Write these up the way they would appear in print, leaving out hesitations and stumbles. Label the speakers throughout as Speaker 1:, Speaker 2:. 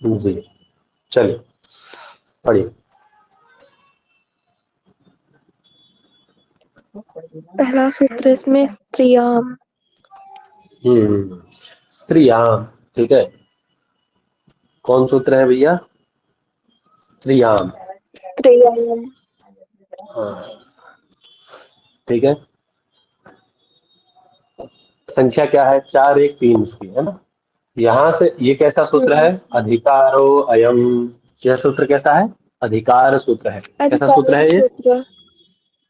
Speaker 1: जी, चलिए पढ़िए।
Speaker 2: पहला सूत्र इसमें स्त्रियाम।
Speaker 1: स्त्रियाम, ठीक है। कौन सूत्र है भैया? स्त्रियाम।
Speaker 2: स्त्रियाम।
Speaker 1: हाँ, ठीक है। संख्या क्या है? 4 1 3 इसकी, है ना। यहाँ से ये कैसा सूत्र है? अधिकारो अयम। यह सूत्र कैसा है? अधिकार सूत्र है। कैसा सूत्र
Speaker 2: अधिकार
Speaker 1: है ये?
Speaker 2: सूत्र।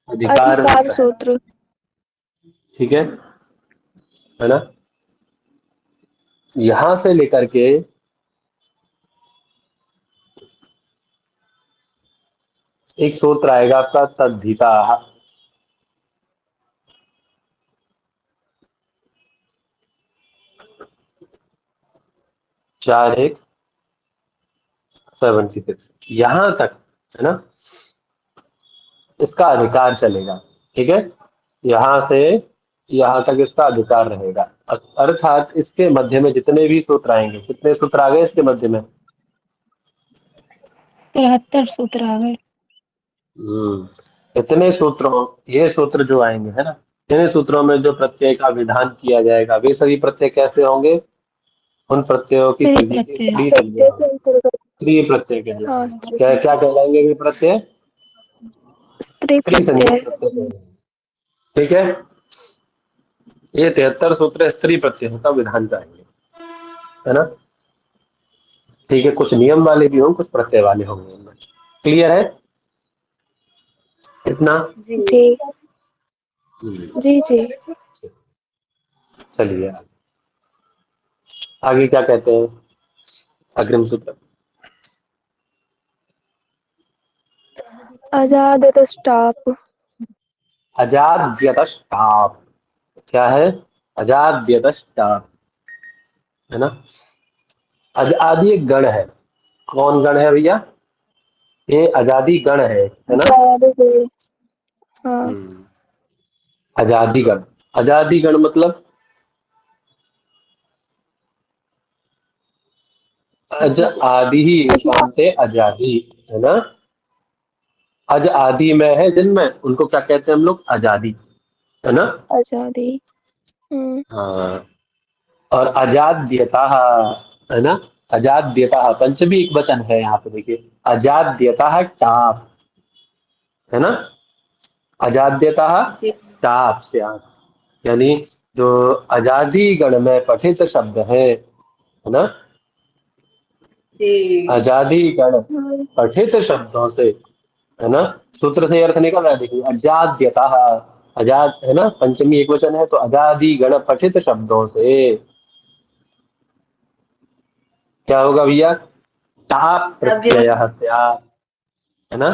Speaker 1: अधिकार
Speaker 2: अधिकार
Speaker 1: सूत्र है,
Speaker 2: सूत्र।
Speaker 1: ठीक है ना। यहां से लेकर के एक सूत्र आएगा आपका तद्धिता। 4 1 76 यहां तक, है ना। इसका अधिकार चलेगा, ठीक है। यहां से यहां तक इसका अधिकार रहेगा। अर्थात इसके मध्य में जितने भी सूत्र आएंगे, कितने सूत्र आ गए इसके मध्य में?
Speaker 3: 73 सूत्र आ गए।
Speaker 1: इतने सूत्रों, ये सूत्र जो आएंगे, है ना, इन सूत्रों में जो प्रत्यय का विधान किया जाएगा, वे सभी प्रत्यय कैसे होंगे? उन प्रत्ययों की
Speaker 3: स्त्री
Speaker 1: सभी की
Speaker 3: प्रत्यय।
Speaker 1: स्त्री संज्ञा
Speaker 2: प्रत्यय के
Speaker 1: होगी।
Speaker 2: अंतर्गत।
Speaker 1: स्त्री प्रत्यय
Speaker 2: हाँ,
Speaker 1: कहलाएंगे। क्या क्या कहलाएंगे वे प्रत्यय?
Speaker 2: स्त्री
Speaker 1: स्त्री संज्ञा
Speaker 2: प्रत्यय।
Speaker 1: प्रत्यय कहलाएंगे, ठीक है। ये 73 सूत्र स्त्री प्रत्ययों का विधान करेंगे, है ना। ठीक है, कुछ नियम वाले भी होंगे, कुछ प्रत्यय वाले होंगे इनमें। क्लियर है इतना?
Speaker 2: जी जी जी।
Speaker 1: चलिए आगे क्या कहते हैं अग्रिम सूत्र?
Speaker 2: अजादतश्चाप।
Speaker 1: अजाद्यतश्चाप। क्या है? अजाद्यतश्चाप, है ना। आदि एक गण है। कौन गण है भैया? ये आजादी गण है ना।
Speaker 2: अजादिगण। हाँ।
Speaker 1: आजादी गण। आजादी गण मतलब अज आदि ही शांति आजादी, है ना। अज आदि में है जिनमें, उनको क्या कहते हैं हम लोग? आजादी, है ना।
Speaker 2: आजादी।
Speaker 1: हाँ, और अजाद्यता, है ना। अजाद्यता पंचमी एक वचन है यहाँ पे, देखिए। अजाद्यता टाप, है ना। अजाद्यता टाप से यानी जो आजादी गण में पठित शब्द है ना। आजादी गण पठित शब्दों से, है ना। सूत्र से अर्थ निकल रहा है, देखिए। अजाद्यता, अजाद, है ना, पंचमी एक वचन है, तो अजादी गण पठित शब्दों से क्या होगा भैया? टाप प्रत्यय स्यात्, है ना।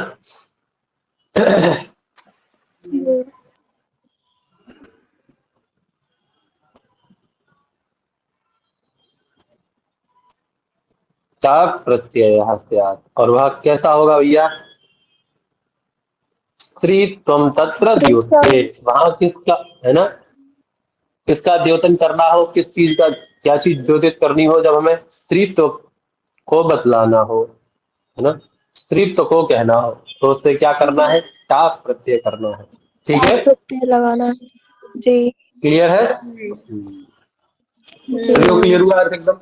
Speaker 1: टाप प्रत्यय स्यात्, और वह कैसा होगा भैया? स्त्रीत्वं तत्र
Speaker 2: स्त्री
Speaker 1: द्योत्ये।
Speaker 2: सम।
Speaker 1: वहां किसका, है ना, किसका द्योतन करना हो? किस चीज का, क्या चीज द्योतित करनी हो? जब हमें स्त्रीत्व को बतलाना हो, है ना, स्त्रीत्व को कहना हो, तो उससे क्या करना है? टाप प्रत्यय करना है, ठीक है।
Speaker 2: प्रत्यय लगाना है। जी
Speaker 1: क्लियर है?
Speaker 2: जी।
Speaker 1: सभी को क्लियर हुआ अर्थ एकदम?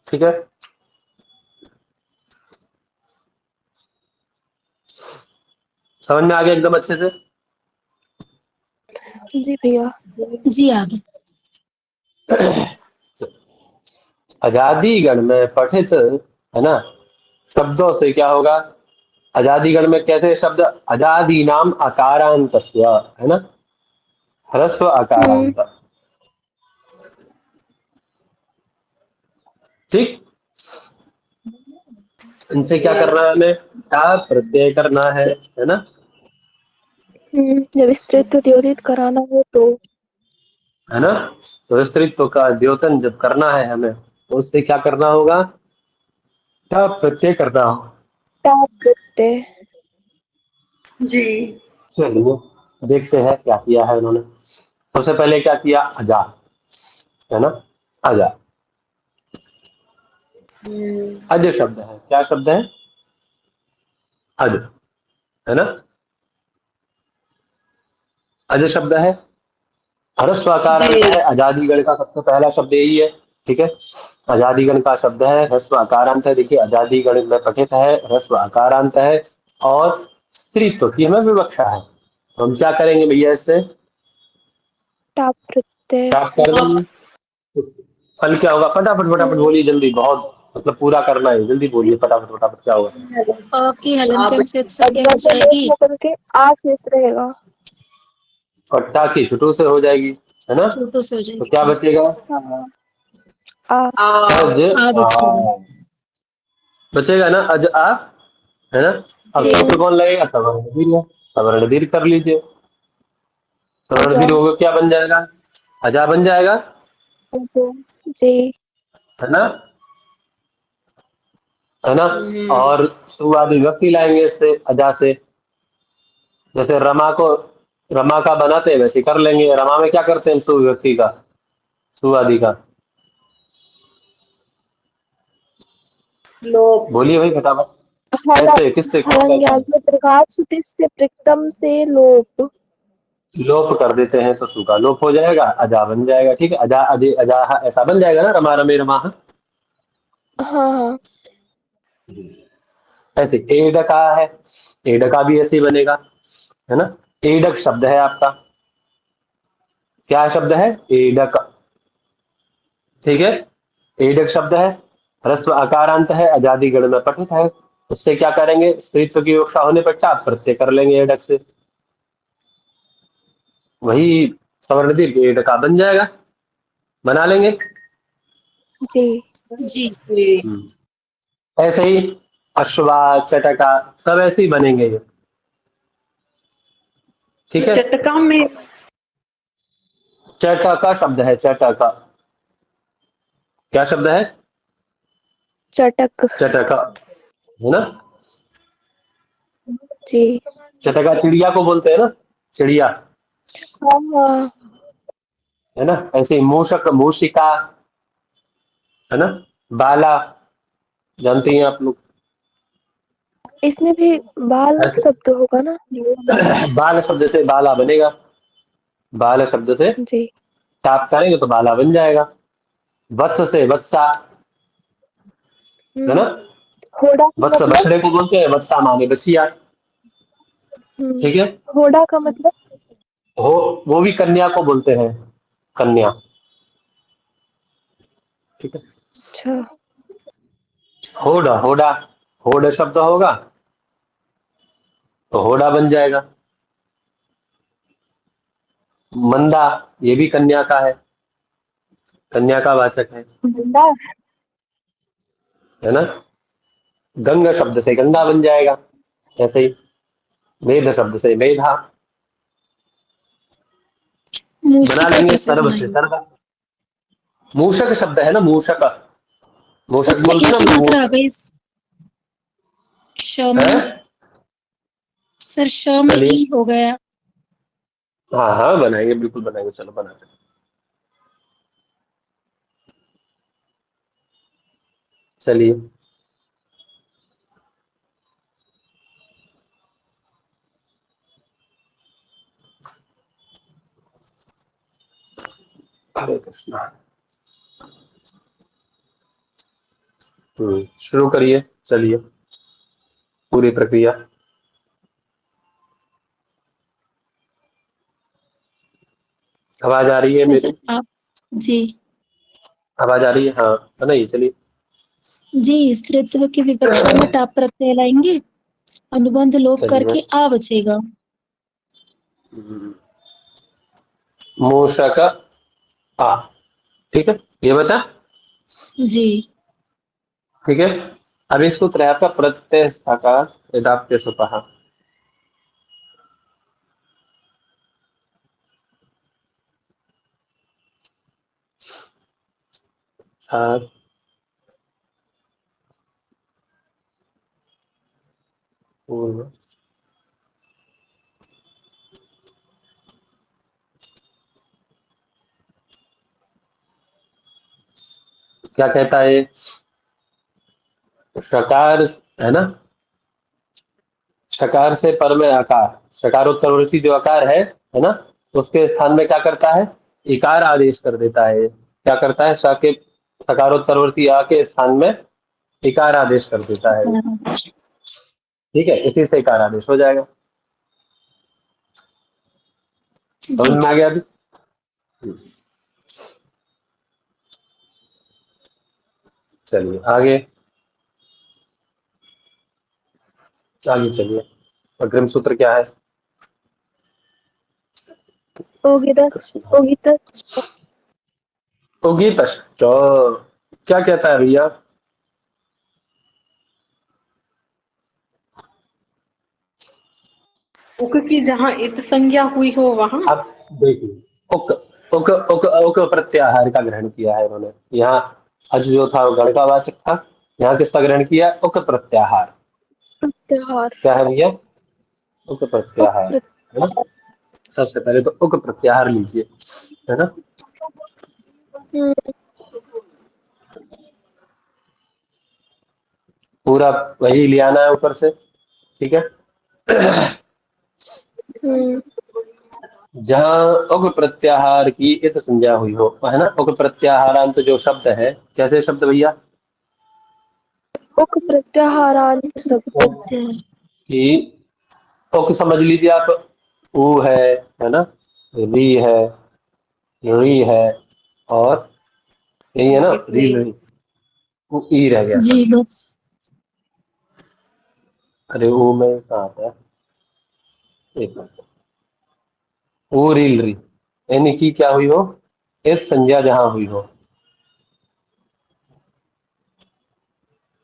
Speaker 1: ठीक है। समझ में आ गया एकदम अच्छे से?
Speaker 2: जी भैया।
Speaker 3: जी आगे।
Speaker 1: आजादी गण में पठित, है ना, शब्दों से क्या होगा? आजादी गण में कैसे शब्द? आजादी नाम अकारांतस्य, है ना, ह्रस्व अकारांत, ठीक। इनसे क्या करना है हमें? टाप प्रत्यय करना है ना।
Speaker 2: जब स्त्रीत्व द्योतित कराना हो तो।
Speaker 1: है ना, तो स्त्रीत्व का द्योतन जब करना है हमें, तो उससे क्या करना होगा? टाप प्रत्यय करना होगा।
Speaker 2: टाप प्रत्यय।
Speaker 1: चलिए देखते हैं क्या किया है उन्होंने। सबसे पहले क्या किया? अजा, है ना, अजा। अज शब्द है, क्या शब्द है? अज, है ना? अज शब्द है, ह्रस्व आकारांत है, आजादीगण का सबसे पहला शब्द यही है। ठीक है, आजादीगण का शब्द है, ह्रस्व आकारांत है। देखिए आजादीगण में पठित है, ह्रस्व आकारांत है और स्त्रीत्व की हमें विवक्षा है। तो हम क्या करेंगे भैया इससे?
Speaker 2: टाप प्रत्यय।
Speaker 1: क्या कर देंगे? फल क्या होगा? फटाफट फटाफट बोलिए जल्दी, बहुत मतलब पूरा करना है, जल्दी बोलिए फटाफट फटाफट, क्या होगा?
Speaker 3: अ की हलंत्यम से क्या
Speaker 2: अब्बा
Speaker 3: हो
Speaker 2: से लेट
Speaker 3: जाएगी?
Speaker 2: होकर के आ शेष रहेगा।
Speaker 1: और टा की छुटू से हो जाएगी, है ना?
Speaker 3: छोटू से हो
Speaker 1: तो
Speaker 3: जाएगी,
Speaker 1: क्या
Speaker 3: ठीक।
Speaker 1: बचेगा?
Speaker 2: हाँ, आ।
Speaker 1: अज
Speaker 3: आ
Speaker 1: आ
Speaker 3: बचेगा।
Speaker 1: बचेगा ना, अज आ, है ना? अब
Speaker 2: हम्म,
Speaker 1: सूत्र कौन लगेगा? सवर्ण दीर्घ। सवर्ण दीर्घ कर लीजिए। सवर्ण
Speaker 2: अजा।
Speaker 1: दीर्घ होगा, क्या बन जाएगा? अजा बन जाएगा,
Speaker 2: अजा। जी।
Speaker 1: है ना? है ना? और सुवादी विभक्ति लाएंगे इससे, अजा से। जैसे रमा को, रमा का बनाते हैं वैसे कर लेंगे। रमा में क्या करते हैं? सुविभक्ति का, सुवादी का। बोलिए भाई फटाफट, कैसे, किससे, कौन करता है?
Speaker 2: हलंग्याभ्य दीर्घात् सुतिस्य पृक्तम से लोप।
Speaker 1: लोप कर देते हैं तो सु का लोप हो जाएगा, अजा बन जाएगा। ठीक है, अजा अजय अजा ऐसा बन जाएगा ना, रमा रमे रमा।
Speaker 2: हाँ हाँ।
Speaker 1: ऐसे एडका है, एडका भी ऐसे ही बनेगा, है ना? एडक शब्द है आपका, क्या शब्द है? एडक। ठीक है, एडक शब्द है, ह्रस्व आकारांत है, अजादी गण में पठित है। उससे क्या करेंगे? स्त्रीत्व की विवक्षा होने पर टाप प्रत्यय कर लेंगे एडक से, वही सवर्ण दीर्घ एडका बन जाएगा। बना लेंगे।
Speaker 2: जी।
Speaker 3: जी।
Speaker 1: ऐसे ही अश्वा, चटका, सब ऐसे ही बनेंगे ये। ठीक है,
Speaker 4: चटका में
Speaker 1: चटका शब्द है, चटका, क्या शब्द है?
Speaker 2: चटक।
Speaker 1: चटका, है ना?
Speaker 2: जी।
Speaker 1: चटका चिड़िया को बोलते हैं ना, चिड़िया,
Speaker 2: हाँ हाँ।
Speaker 1: है ना? ऐसे ही मूषक, मूषिका, है ना? बाला, जानते हैं आप लोग।
Speaker 2: इसमें भी बाल
Speaker 1: ऐसे
Speaker 2: शब्द होगा ना?
Speaker 1: बाल शब्द से बाला बनेगा, बाल शब्द से
Speaker 2: जी।
Speaker 1: टाप करेंगे तो बाला बन जाएगा। वत्स से वत्सा, है ना?
Speaker 2: होड़ा का
Speaker 1: वत्स
Speaker 2: मतलब?
Speaker 1: बछड़े को बोलते हैं, वत्सा माने बछिया। ठीक है,
Speaker 2: होड़ा का मतलब?
Speaker 1: हो, वो भी कन्या को बोलते हैं, कन्या। ठीक है,
Speaker 2: अच्छा।
Speaker 1: होड़ा, होड़ा, होड़ शब्द होगा तो होड़ा बन जाएगा। मंदा, ये भी कन्या का है, कन्या का वाचक
Speaker 2: बंदा।
Speaker 1: है ना? गंगा शब्द से गंगा बन जाएगा, ऐसे ही मेध शब्द से मेधा। बना
Speaker 3: मूषिका
Speaker 1: लेंगे,
Speaker 3: कैसे
Speaker 1: सर्व से
Speaker 3: बनाएंगे?
Speaker 1: सर्व। मूषक शब्द है ना, मूषक, मूषक
Speaker 3: उसमें
Speaker 1: बोलते
Speaker 3: ई
Speaker 1: हैं ना
Speaker 3: की
Speaker 1: हम लोग,
Speaker 3: मात्रा आ
Speaker 1: मूषक
Speaker 3: गई श
Speaker 1: है।
Speaker 3: में। सर श में
Speaker 1: चलिए,
Speaker 3: ई हो गया।
Speaker 1: हाँ हाँ बनाएंगे, बिल्कुल बनाएंगे, चलो बनाते हैं। चलिए, हरे कृष्णा। शुरू करिए, चलिए, पूरी प्रक्रिया। आवाज आ रही है
Speaker 3: इसमें
Speaker 1: मेरी?
Speaker 3: सर आप। जी।
Speaker 1: आवाज आ रही है? हाँ, बनाइए, चलिए।
Speaker 3: जी, स्त्रीत्व की विवक्षा में टाप प्रत्यय लाएंगे, अनुबंध लोप
Speaker 1: चलिए,
Speaker 3: करके आ बचेगा।
Speaker 1: मूषक आ, ठीक है, ये बचा।
Speaker 3: जी।
Speaker 1: ठीक है, अब इसको त्रय का प्रत्यय साकार यदाप्य सुपहा। सात, पूर्व, क्या कहता है? शकार है ना, शकार से पर में आकार, शकारोत्तरवर्ती जो आकार है ना, उसके स्थान में क्या करता है, इकार आदेश कर देता है। क्या करता है, शकारोत्तरवर्ती आ के स्थान में इकार आदेश कर देता है। ठीक है, इसी से इकार आदेश हो जाएगा। समझ
Speaker 3: जी
Speaker 1: में आ गया अभी? चलिए आगे, आगे चलिए। अग्रिम सूत्र क्या है?
Speaker 2: ओगितस्
Speaker 1: उगीतश्च, क्या कहता है भैया?
Speaker 4: उक की जहाँ इत संज्ञा हुई हो वहां।
Speaker 1: आप देखिए, उक उक उक उक प्रत्याहार का ग्रहण किया है उन्होंने। यहाँ अज जो था वो गण का वाचक था, यहाँ किसका ग्रहण किया, उक प्रत्याहार।
Speaker 2: प्रत्याहार
Speaker 1: क्या है भैया? उक
Speaker 2: उक
Speaker 1: प्रत्याहार, है ना। सबसे पहले तो उक प्रत्याहार लीजिए, है ना। पूरा वही ले आना है ऊपर से, ठीक है। जहाँ उक प्रत्याहार की इत संज्ञा हुई हो, है ना। उक प्रत्याहारांत जो शब्द है, कैसे शब्द भैया?
Speaker 2: उक प्रत्याहारांत शब्द
Speaker 1: कि उक समझ लीजिए आप, ऊ है ना, री है, री है, और यही है ना, री री, ऊ ई रह गया
Speaker 3: जी
Speaker 1: सर।
Speaker 3: बस।
Speaker 1: अरे ऊ में कहाँ आता है, एक मिनट। ऊ रील री, यानी कि क्या हुई हो, एक संज्ञा जहां हुई हो,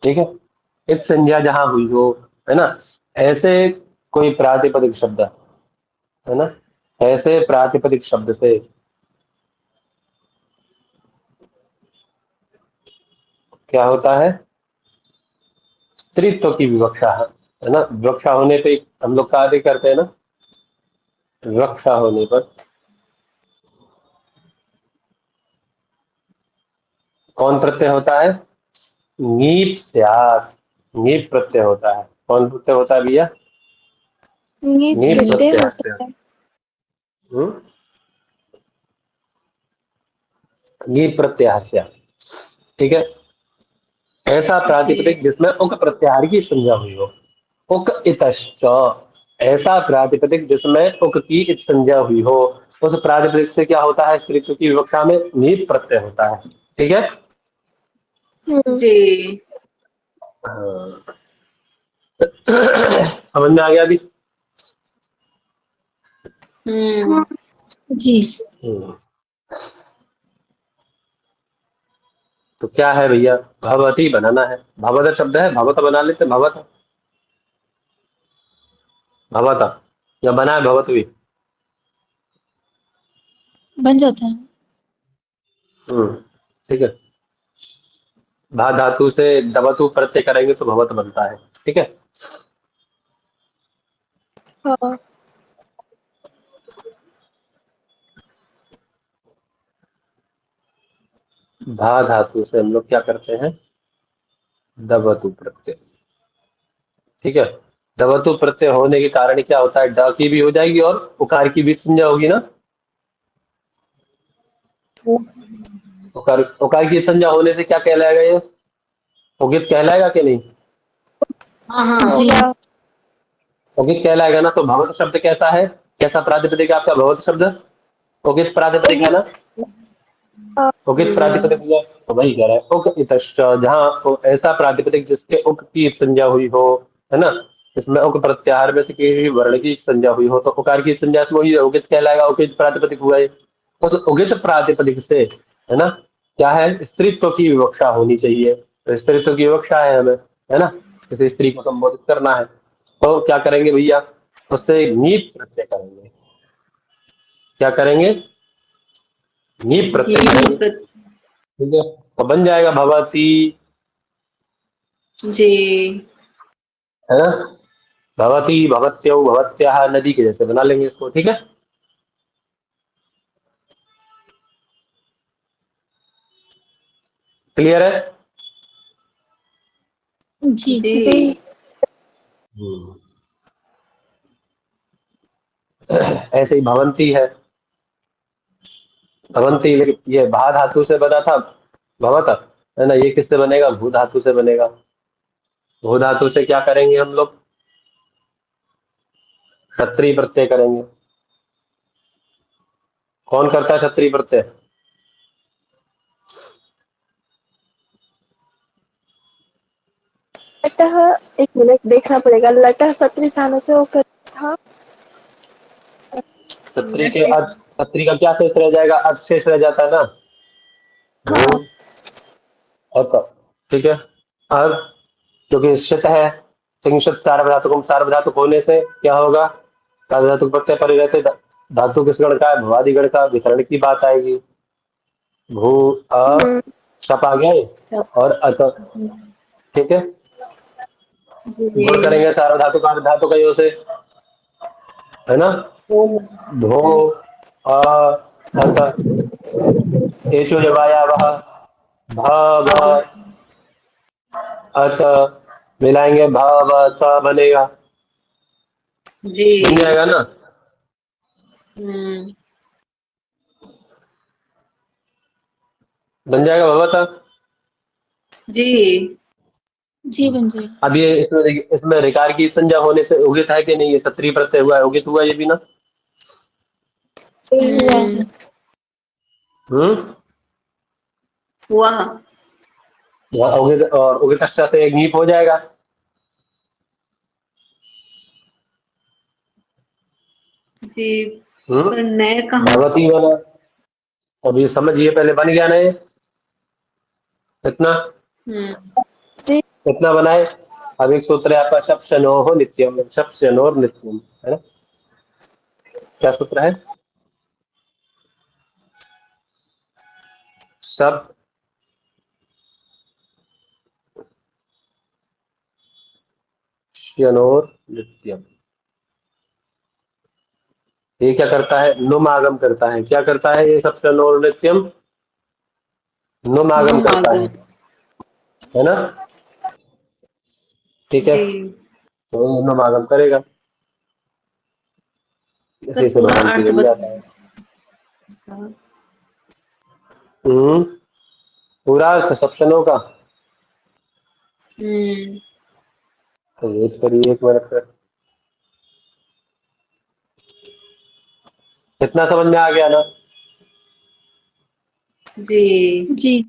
Speaker 1: ठीक है। एक संज्ञा जहां हुई हो, है ना, ऐसे कोई प्रातिपदिक शब्द, है ना, ऐसे प्रातिपदिक शब्द से क्या होता है, स्त्रीत्व की विवक्षा है ना। विवक्षा होने पे हम लोग कार्य करते हैं ना, विवक्षा होने पर कौन प्रत्यय होता है, नीप स्यात्, नीप प्रत्यय होता है। कौन प्रत्यय होता है भैया?
Speaker 2: ये
Speaker 1: नीप
Speaker 2: प्रत्यय
Speaker 1: प्रत्यय से,
Speaker 2: होता है।
Speaker 1: नीप प्रत्यय से, ठीक है। ऐसा प्रातिपदिक जिसमें उक प्रत्याहार की संज्ञा हुई हो, उक इतश्च, ऐसा प्रातिपदिक जिसमें उक की इत संज्ञा हुई हो, उस प्रातिपदिक से क्या होता है, स्त्रीत्व की विवक्षा में नीप प्रत्यय होता है, ठीक है।
Speaker 4: जी।
Speaker 1: हाँ। समझ में आ गया अभी?
Speaker 4: हम्म।
Speaker 3: जी
Speaker 1: हम्म। तो क्या है भैया, भवती बनाना है। भवत शब्द है, भवत बना लेते, भवत, भवत, या बना है भवत भी।
Speaker 3: बन जाता है।
Speaker 1: ठीक है। भा धातु से दबतु प्रत्यय करेंगे तो भवत बनता है, ठीक है।
Speaker 2: हाँ।
Speaker 1: भा धातु से हम लोग क्या करते हैं, दबतु प्रत्यय, ठीक है। दबतु प्रत्यय होने के कारण क्या होता है, ड की भी हो जाएगी और उकार की भी संज्ञा होगी ना। उकार उकार की संज्ञा होने से क्या कहलाएगा, ये उगित कहलाएगा कि नहीं?
Speaker 4: हाँ हाँ।
Speaker 3: जी
Speaker 1: उगित कहलाएगा ना। तो भवत शब्द कैसा है, कैसा प्रातिपदिक है आपका भवत शब्द? उगित प्रातिपदिक है ना। उगित प्रातिपदिक हुआ, तो वही कह रहा है उक इतश्च, जहाँ ऐसा प्रातिपदिक जिसके उक की संज्ञा हुई हो, है ना, इसमें उक प्रत्याहार में से किसी भी वर्ण की संज्ञा हुई हो, तो उकार की संज्ञा इसमें हुई, उगित कहलाएगा, उगित प्रातिपदिक हुआ है। उस उगित प्रातिपदिक से, है ना, क्या है, स्त्रीत्व की विवक्षा होनी चाहिए। तो स्त्रीत्व की विवक्षा है हमें, है ना, किसी स्त्री को संबोधित करना है, तो क्या करेंगे भैया, उससे नीप प्रत्यय करेंगे। क्या करेंगे, नीप प्रत्यय
Speaker 4: ये
Speaker 1: करेंगे, ठीक है। तो बन जाएगा भवती,
Speaker 4: जी।
Speaker 1: है ना, भवती भवत्यौ भवत्याः, नदी के जैसे बना लेंगे इसको, ठीक है। क्लियर है?
Speaker 3: जी
Speaker 4: जी
Speaker 2: जी
Speaker 1: ऐसे ही भवंती है, भवंती, लेकिन ये भा धातु से बना था, भवत, है ना। ये किससे बनेगा? भू धातु से बनेगा। भू धातु से क्या करेंगे हम लोग? क्षत्रिय प्रत्यय करेंगे। कौन करता है क्षत्रिय प्रत्यय?
Speaker 2: लटह, एक मिनट देखना पड़ेगा। लटह सत्रिसान से होकर था।
Speaker 1: क्षत्रिय के अर्थ, क्षत्रिय का क्या शेष रह जाएगा? अर्थ शेष रह जाता है ना। भू
Speaker 2: हाँ
Speaker 1: और क। ठीक है। अब क्योंकि शित है, सिंशत सार्वधातुकम, सार्वधातुक होने से क्या होगा? सार्वधातुक प्रत्यय परे रहते, धातु किस गण का है? भवादि गण का, विकर्ण की बात आएगी। भू अ शप आ गया ये, और अथ। ठीक है। गुण
Speaker 4: जी
Speaker 1: करेंगे सार्वधातुक धातु कइयों से, है ना। भो अ अथ, एचो जवाया वह, भ भ अथ, मिलाएंगे भ भ थ बनेगा,
Speaker 4: जी
Speaker 1: बन जाएगा ना।
Speaker 4: हम्म
Speaker 1: बन जाएगा भगवत।
Speaker 4: जी
Speaker 3: जी बन जाएगा।
Speaker 1: अब ये इसमें देखिए, इसमें रिकार की संज्ञा होने से उगित है कि नहीं? ये क्षत्रिय प्रत्यय हुआ है, उगित हुआ ये भी ना।
Speaker 2: सही हुआ।
Speaker 3: जी सर।
Speaker 1: हम्म।
Speaker 4: हुआ
Speaker 1: यहाँ उगित और उगित अक्षर से एक नीप हो जाएगा।
Speaker 4: जी
Speaker 1: हम्म।
Speaker 4: पर नए कहाँ
Speaker 1: भगवती बना। अब ये समझिए, पहले बन गया ना ये, कितना
Speaker 4: हम्म
Speaker 2: जी
Speaker 1: कितना बनाए। अब एक सूत्र है आपका, शप शनो हो नित्यम, शप शनोर नित्यम, है ना। क्या सूत्र है? शप शनोर नित्यम। ये क्या करता है? नुम आगम करता है। क्या करता है ये? शप शनोर नित्यम नुम आगम करता
Speaker 4: नुमागम
Speaker 1: है ना। ठीक है।
Speaker 4: जी
Speaker 1: तो नुम आगम करेगा,
Speaker 4: सर
Speaker 1: इसी से
Speaker 4: पूरा
Speaker 1: भगवंती
Speaker 4: अर्थ
Speaker 1: बन जाता है।
Speaker 4: बता
Speaker 1: हम्म। पूरा अर्थ शप शनों का।
Speaker 4: हम्म
Speaker 1: तो वेट करिए एक मिनट पर। कितना समझ में आ गया ना?
Speaker 4: जी
Speaker 3: जी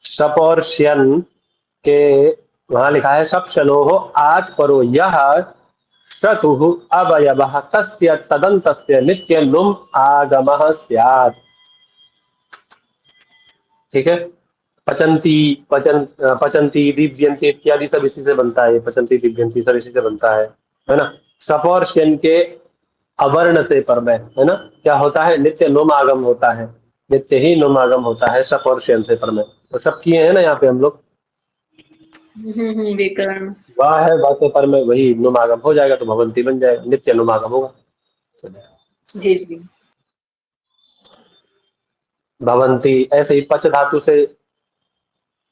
Speaker 1: शप और श्यन के वहां लिखा है, शप शनो हो आज परो यह शतु अवयव तस्य तदंतस्य नित्य नुम आगमः स्यात्। ठीक है। पचंती, पचंती, दीप्यंती इत्यादि सब इसी से बनता है। पचंती दीप्यंती सब इसी से बनता है ना। सप और श्यन के अवर्ण से पर में, है ना, क्या होता है? नित्य नुमागम होता है, नित्य ही नुमागम होता है सप और श्यन से पर में। तो सब किए हैं ना यहाँ पे हम लोग।
Speaker 4: व्याकरण
Speaker 1: वाह है, वाह से पर में वही नुमागम हो जाएगा, तो भवंती बन जाएगा, नित्य नुमागम होगा।
Speaker 4: जी जी
Speaker 1: भवंती। ऐसे ही पच धातु से,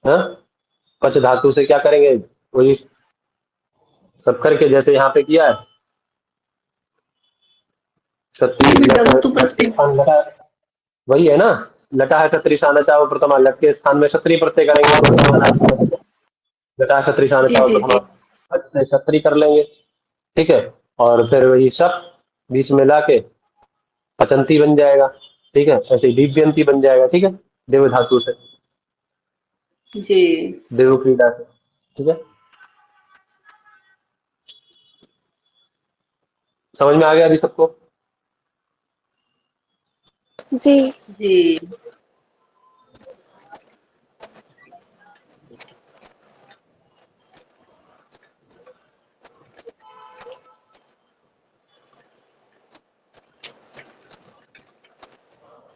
Speaker 1: हाँ, पच धातु से क्या करेंगे? वही सब करके, जैसे यहाँ पे किया है। क्षत्रिय लट,
Speaker 4: डगतु
Speaker 1: लट के
Speaker 4: प्रत्यय
Speaker 1: स्थान लटा, वही है ना। लटा है क्षत्रिय शाना चाहो प्रथमा, लट के स्थान में क्षत्रिय प्रत्यय करेंगे तो क्या बना? लटा क्षत्रिय शाना
Speaker 4: जी
Speaker 1: चाहो
Speaker 4: जी
Speaker 1: प्रथमा,
Speaker 4: जी
Speaker 1: क्षत्रिय कर लेंगे। ठीक है। और फिर वही शप बीच में लाके पचंती बन जाएगा। ठीक है। ऐसे ही दिव्यंती बन जाएगा। ठीक है। देव धातु से,
Speaker 4: जी
Speaker 1: देव क्रीड़ा से। ठीक है। समझ में आ गया अभी सबको?
Speaker 2: जी
Speaker 4: जी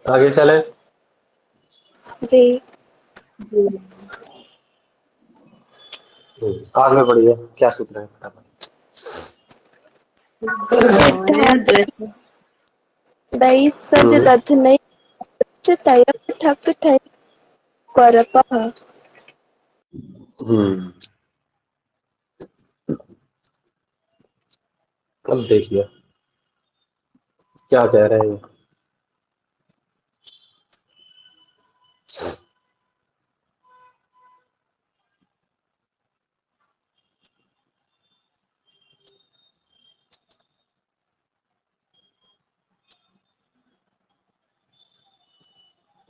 Speaker 1: आगे चले।
Speaker 2: जी।
Speaker 4: जी।
Speaker 1: आगे बढ़िए, क्या सोच रहे हैं फटाफट।
Speaker 4: नया ड्रेस।
Speaker 2: दई सज रथ नहीं तय ठक ठय कर पह।
Speaker 1: अब देखिए क्या कह रहे हैं।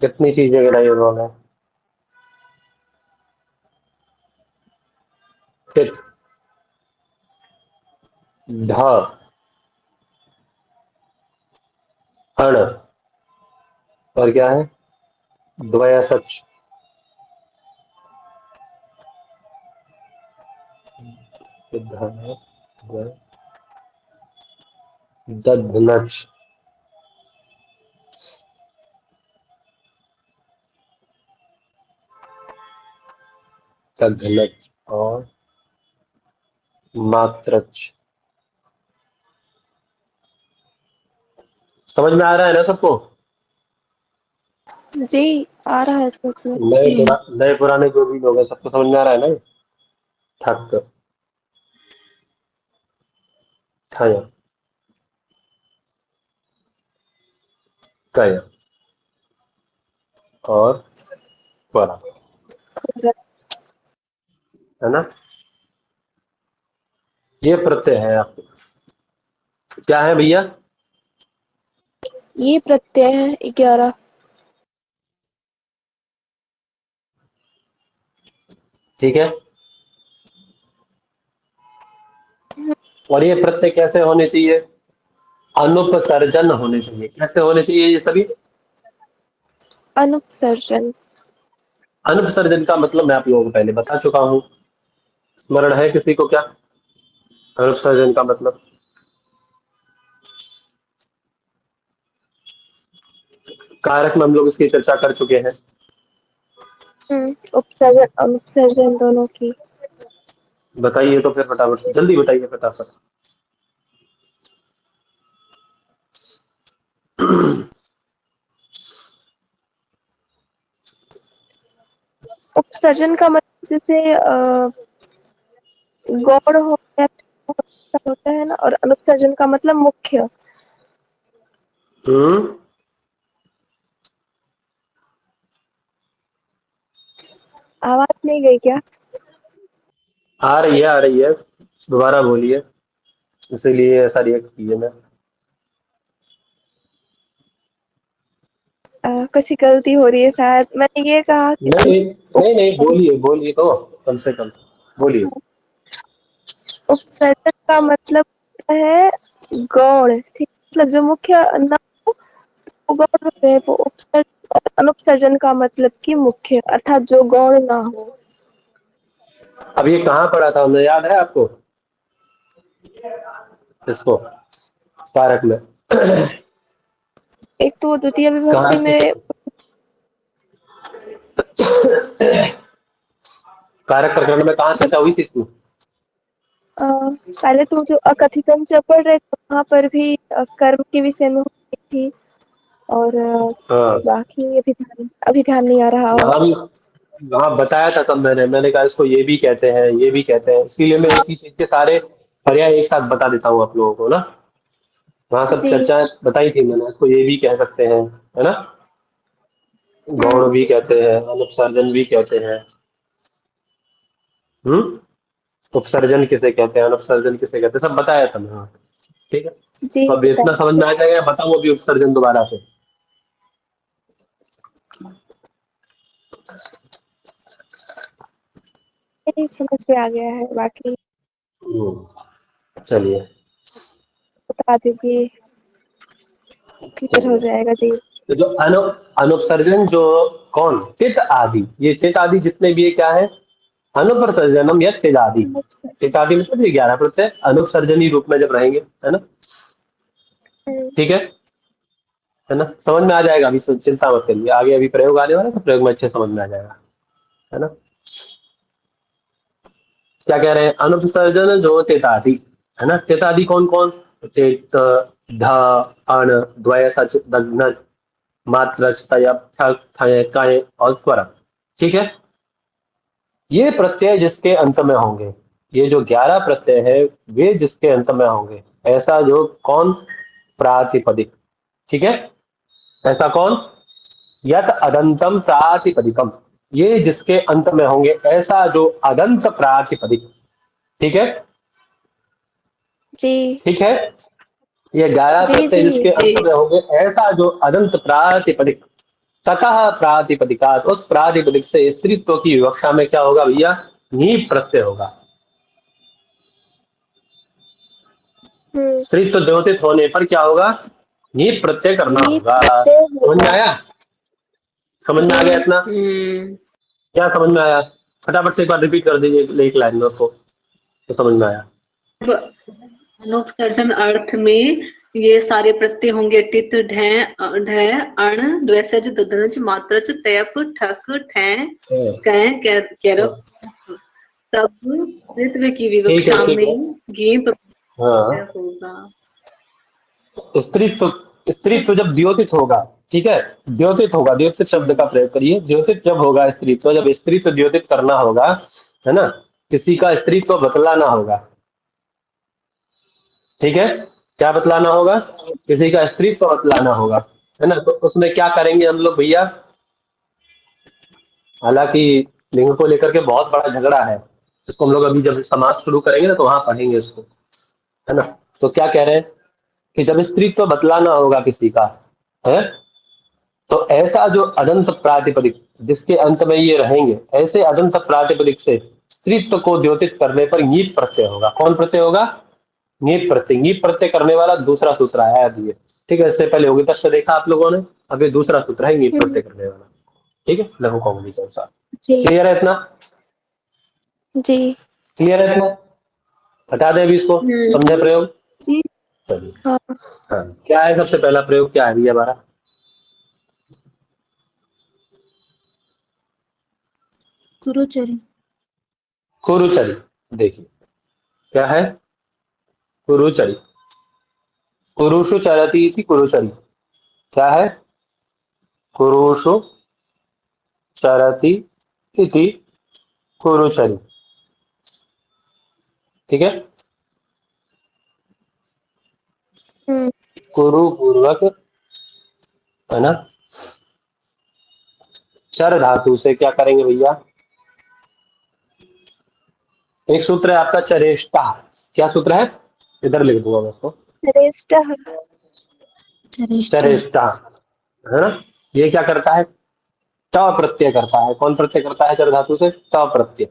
Speaker 1: कितनी चीजें गिराई उन्होंने। टिट, ढ, अण, और क्या है, द्वया सच, दधनच, दधनच और मात्रच। समझ में आ रहा है ना सबको।
Speaker 2: जी आ रहा है सोच में।
Speaker 1: नए पुराने जो भी लोग हैं सबको समझ में आ रहा है ना। ठक, ठय, कय और परा, है ना। ये प्रत्यय है आपके, क्या है भैया।
Speaker 2: ये प्रत्यय है 11।
Speaker 1: ठीक है, और ये प्रत्यय कैसे होने चाहिए, अनुपसर्जन होने चाहिए। कैसे होने चाहिए ये सभी।
Speaker 2: अनुपसर्जन।
Speaker 1: अनुपसर्जन का मतलब मैं आप लोगों को पहले बता चुका हूं, स्मरण है किसी को क्या अनुपसर्जन का मतलब। कारक में हम लोग इसकी चर्चा कर चुके हैं।
Speaker 2: उपसर्जन अनुपसर्जन दोनों की।
Speaker 1: बताइए तो फिर फटाफट से, जल्दी बताइए फटाफट।
Speaker 2: उपसर्जन का मतलब जैसे गौड़ हो गया होता है ना, और अनुपसर्जन का मतलब मुख्य।
Speaker 1: हम्म,
Speaker 2: आवाज नहीं गई क्या।
Speaker 1: आ रही है, आ रही है, दोबारा बोलिए, इसीलिए ऐसा रिएक्ट किए मैं।
Speaker 2: कुछ गलती हो रही है शायद। मैंने ये कहा कि
Speaker 1: नहीं नहीं नहीं,
Speaker 2: उपसर्जन
Speaker 1: बोलिए बोलिए तो, कम से कम बोलिए।
Speaker 2: उपसर्जन का मतलब होता है गौड़, ठीक। मतलब जो मुख्य न हो वो गौड़ होते हैं, वो उपसर्जन। और अनुपसर्जन का मतलब कि मुख्य, अर्थात जो गौड़ ना हो।
Speaker 1: अब ये कहाँ पढ़ा था हमने, याद है आपको इसको, कारक में।
Speaker 2: एक तो द्वितीय विभक्ति
Speaker 1: कारक,
Speaker 2: में।
Speaker 1: कारक प्रकरण में कहाँ
Speaker 2: जब
Speaker 1: चर्चा हुई थी इसकी।
Speaker 2: पहले तो जो अकथितम जब पढ़ रहे थे वहां पर भी कर्म के विषय में हुई थी। और
Speaker 1: हाँ,
Speaker 2: बाकी अभी ध्यान नहीं आ रहा। और
Speaker 1: वहाँ भी, वहाँ बताया था सब मैंने कहा इसको ये भी कहते हैं, ये भी कहते हैं, इसीलिए मैं एक ही चीज के सारे पर्याय एक साथ बता देता हूँ आप लोगों को ना। वहाँ सब
Speaker 2: जी।
Speaker 1: चर्चाएं बताई थी मैंने, इसको ये भी कह सकते हैं, है ना। गौण
Speaker 2: हम्म।
Speaker 1: भी कहते हैं, अनुपसर्जन भी कहते हैं। हम्म, उपसर्जन किसे कहते हैं, अनुपसर्जन किसे कहते हैं, सब बताया था मैं। हाँ, ठीक है।
Speaker 2: जी
Speaker 1: तो अब इतना
Speaker 2: बताइए।
Speaker 1: समझ में आ जाएगा, बताऊं अभी उपसर्जन दोबारा से।
Speaker 2: समझ में आ गया है, बाकी
Speaker 1: चलिए।
Speaker 2: बता दीजिए, क्लियर हो
Speaker 1: चलिए,
Speaker 2: जाएगा जी।
Speaker 1: तो जो अनुपसर्जन जो, कौन, टिट आदि, ये टिट आदि जितने भी ये क्या है, अनुपसर्जनम या टिट आदि। टिट आदि मतलब ये 11 प्रत्यय अनुपसर्जनी रूप में जब रहेंगे, है ना।
Speaker 2: हम्म।
Speaker 1: ठीक है, है ना, समझ में आ जाएगा, अभी चिंता मत करिए, आगे अभी प्रयोग आने वाला है, तो प्रयोग में अच्छे समझ में आ जाएगा, है ना। क्या कह रहे हैं, अनुपसर्जन जो तेतादि, है ना, तेतादि कौन कौन, तेत, ध, अण, द्वय, सच, दग्न, मात्र, तय, थ, थय, कय और स्वर। ठीक है, ये प्रत्यय जिसके अंत में होंगे, ये जो 11 प्रत्यय है वे जिसके अंत में होंगे, ऐसा जो कौन, प्रातिपदिक। ठीक है, ऐसा कौन, यत अदंतम प्रातिपदिकम, ये जिसके अंत में होंगे ऐसा जो अदंत प्रातिपदिक। ठीक है,
Speaker 2: जी
Speaker 1: ठीक है, ये 11
Speaker 2: जी
Speaker 1: प्रत्यय
Speaker 2: जी
Speaker 1: जिसके अंत में होंगे ऐसा जो अदंत प्रातिपदिक, ततः प्रातिपदिकात, उस प्रातिपदिक से स्त्रीत्व की विवक्षा में क्या होगा भैया, नी प्रत्यय होगा।
Speaker 2: हम्म
Speaker 1: स्त्रीत्व द्योतित होने पर क्या होगा, नी प्रत्यय करना
Speaker 2: नी
Speaker 1: होगा।
Speaker 2: प्रत्यय
Speaker 1: समझ में
Speaker 2: होगा।
Speaker 1: आया, समझ में आ गया
Speaker 2: जी
Speaker 1: इतना, क्या समझ में आया, फटाफट से एक बार रिपीट कर दीजिए एक लाइन में उसको, तो समझ में आया।
Speaker 4: अनुपसर्जन अर्थ में ये सारे प्रत्यय होंगे, टित, ढ, अण, द्वैसज, ददनज, मात्रच, तयप, ठक, ठै, कै, कैरप, तब स्त्रीत्व की
Speaker 1: ठीक है,
Speaker 4: विवक्षा
Speaker 1: ठीक है,
Speaker 4: में गीप
Speaker 1: हाँ,
Speaker 4: होगा।
Speaker 1: स्त्रीत्व, स्त्रीत्व जब द्योतित होगा, ठीक है, द्योतित होगा, द्योतित शब्द का प्रयोग करिए, द्योतित जब होगा स्त्रीत्व, जब स्त्रीत्व द्योतित करना होगा, है ना, किसी का स्त्रीत्व बतलाना होगा। ठीक है, क्या बतलाना होगा, किसी का स्त्रीत्व बतलाना होगा, है ना, तो उसमें क्या करेंगे हम लोग भैया, हालांकि लिंग को लेकर के बहुत बड़ा झगड़ा है, इसको हम लोग अभी जब समाज शुरू करेंगे ना तो वहां पढ़ेंगे इसको, है ना। तो क्या कह रहे हैं कि जब स्त्रीत्व बतलाना होगा किसी का, है, तो ऐसा जो अदंत प्रातिपदिक जिसके अंत में ये रहेंगे, ऐसे अदंत प्रातिपदिक से स्त्रीत्व को द्योतित करने पर ङीप प्रत्यय होगा। कौन प्रत्यय होगा, ङीप प्रत्यय। ङीप प्रत्यय करने वाला दूसरा सूत्र आया है ये, ठीक है, इससे पहले योगिता से देखा आप लोगों ने, अब ये दूसरा सूत्र है ङीप
Speaker 2: हम्म
Speaker 1: प्रत्यय करने वाला। ठीक है, लघु कौमुदी के अनुसार।
Speaker 2: जी
Speaker 1: क्लियर है इतना,
Speaker 2: जी
Speaker 1: क्लियर है इतना, हटा दें अभी इसको, समझे प्रयोग।
Speaker 2: जी
Speaker 1: चलिए,
Speaker 2: हाँ
Speaker 1: हाँ, क्या है सबसे पहला प्रयोग, क्या है भैया हमारा,
Speaker 3: गुरुचरी।
Speaker 1: कुरुचरी। देखिए क्या है, कुरुचरी, कुरुषु चरती थी कुरुचरी, क्या है, कुरुषु चरती इति कुरुचरी। ठीक है,
Speaker 2: हम्म
Speaker 1: कुरु पूर्वक, है ना, चर धातु से क्या करेंगे भैया, एक सूत्र है आपका चरेष्टा, क्या सूत्र है, इधर लिख दूंगा मैं उसको,
Speaker 2: श्रेष्ठ
Speaker 3: चरिष्ट।
Speaker 1: चरेष्टा, है ना, ये क्या करता है, च प्रत्यय करता है। कौन प्रत्यय करता है चर धातु से, च प्रत्यय।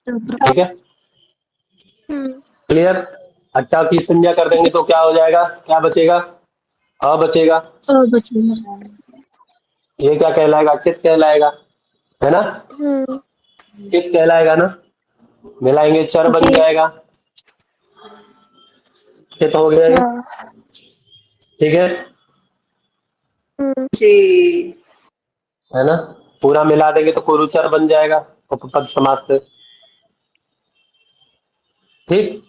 Speaker 1: ठीक है,
Speaker 2: हम्म
Speaker 1: क्लियर। अच्छा की संज्ञा कर देंगे तो क्या हो जाएगा, क्या बचेगा, अ बचेगा,
Speaker 3: बचेगा।
Speaker 1: ये क्या कहलाएगा, चित कहलाएगा, है ना,
Speaker 2: हम्म
Speaker 1: चित कहलाएगा ना, मिलाएंगे चर बन
Speaker 2: जी
Speaker 1: जाएगा, चित हो गया ये।
Speaker 2: हाँ
Speaker 1: ठीक है,
Speaker 4: जी
Speaker 1: है ना, पूरा मिला देंगे तो कुरुचर बन जाएगा उपपद समास से। ठीक,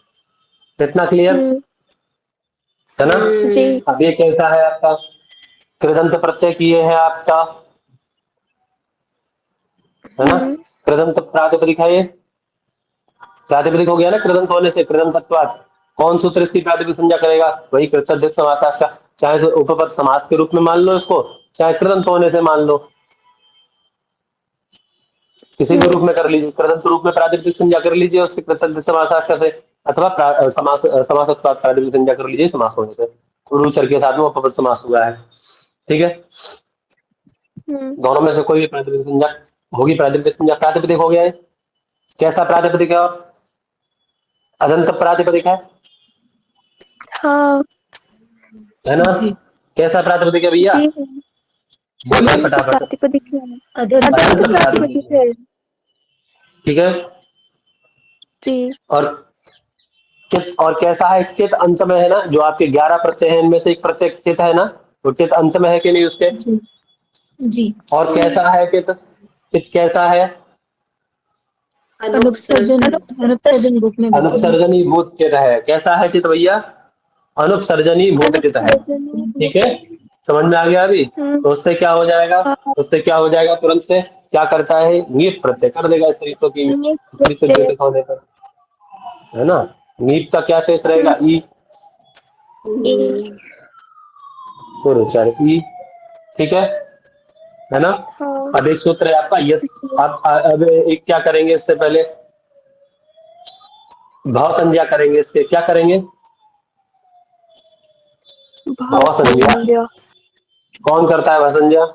Speaker 1: इतना क्लियर,
Speaker 2: हम्म
Speaker 1: है ना।
Speaker 2: जी
Speaker 1: अब ये कैसा है आपका, कृदंत प्रत्यय किए हैं आपका, है ना,
Speaker 2: हम्म
Speaker 1: कृदंत प्रातिपदिक है ये, प्रातिपदिक हो गया ना कृदंत होने से, कृदंतत्वात्। कौन सूत्र इसकी प्रातिपदिक संज्ञा करेगा, वही कृतज्ञ समास का, चाहे तो उपपद समास के रूप में मान लो इसको, चाहे कृदंत होने से मान लो, किसी भी रूप में कर लीजिए, कृदंत रूप में प्रातिपदिक संज्ञा कर लीजिए उससे कृतज्ञ समास से, अथवा समास समासत्वात् प्रातिपदिक संज्ञा कर लीजिए समास होने से, गुरुचर के साथ में उपपद समास हुआ है। ठीक है,
Speaker 2: हम्म
Speaker 1: दोनों में से कोई भी प्रातिपदिक संज्ञा होगी, प्रातिपदिक संज्ञा प्रातिपदिक हो गया है। कैसा प्रातिपदिक है, और अदंत प्रातिपदिक
Speaker 2: हाँ
Speaker 1: है ना,
Speaker 3: जी।
Speaker 1: कैसा प्रातिपदिक है भैया,
Speaker 2: जी
Speaker 1: बोलिए
Speaker 2: अदंत
Speaker 1: फटाफट,
Speaker 2: प्रातिपदिक है।
Speaker 3: अदंत
Speaker 2: अदंत
Speaker 1: अदंत
Speaker 3: प्रातिपदिक।
Speaker 2: प्रातिपदिक
Speaker 1: प्रातिपदिक है।
Speaker 2: है।
Speaker 1: ठीक है,
Speaker 2: जी
Speaker 1: और कित, और कैसा है, कित अंत में है ना, जो आपके 11 प्रत्यय हैं इनमें से एक प्रत्यय कित है ना, तो चित अंत में है कि नहीं उसके?
Speaker 3: जी जी।
Speaker 1: और कैसा है चित? चित कैसा है?
Speaker 3: अनुपसर्जन अनुपसर्जन रूप में विद्यमान।
Speaker 1: अनुपसर्जनी भूत चित है। कैसा है चित भैया? अनुपसर्जनी भूत चित है। ठीक है, समझ में आ गया अभी? तो उससे क्या हो जाएगा? उससे क्या हो जाएगा? तुरंत से क्या करता है? नीप प्रत्यय कर देगा स्त्रीत्व की, स्त्रीत्व द्योतित होने पर, है ना? नीप का क्या शेष रहेगा? ई, पुरुषर ई। ठीक है ना? अब एक सूत्र है आपका यस। अब एक क्या करेंगे इससे पहले? भाव संज्ञा करेंगे इसके। क्या करेंगे? भाव संज्ञा। कौन करता है भाव संज्ञा?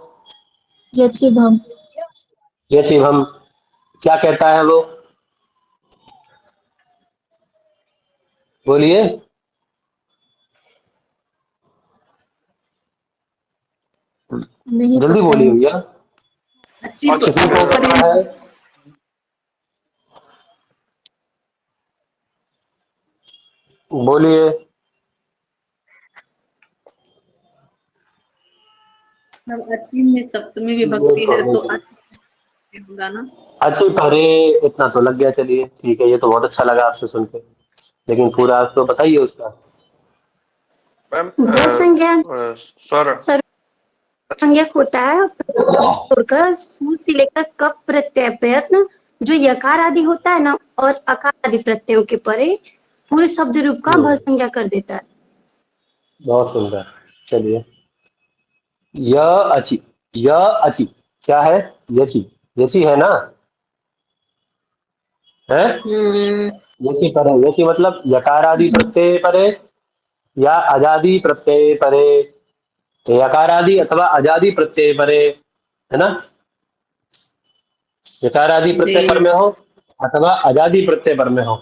Speaker 3: यचिभ हम।
Speaker 1: ये चीज हम क्या कहता है वो? बोलिए।
Speaker 3: नहीं
Speaker 1: जल्दी
Speaker 3: पता
Speaker 1: बोलिए
Speaker 3: है।
Speaker 1: भैया।
Speaker 4: अच्छी
Speaker 1: किसी को पता है? बोलिए।
Speaker 4: अच्छी में सप्तमी विभक्ति है तो अच्छी होगा ना।
Speaker 1: अच्छी परे इतना तो लग गया। चलिए ठीक है, ये तो बहुत अच्छा लगा आपसे सुन के, लेकिन पूरा आप तो बताइए उसका।
Speaker 5: मैम
Speaker 3: संज्ञा
Speaker 5: सर
Speaker 3: संज्ञक होता है छोड़कर सु से लेकर कप प्रत्यय प्रयत्न जो यकार आदि होता है ना और अकार आदि प्रत्ययों के परे पूरे शब्द रूप का भ संज्ञा कर देता है।
Speaker 1: बहुत सुंदर। चलिए, यह अच्छी, यह अच्छी क्या है? यची, यची है ना? है यची परे। यची मतलब यकार आदि प्रत्यय परे या अजादि प्रत्यय परे, यकार आदि अथवा अजादि प्रत्यय परे, है ना? यकार आदि प्रत्यय पर में हो अथवा अजादि प्रत्यय पर में हो,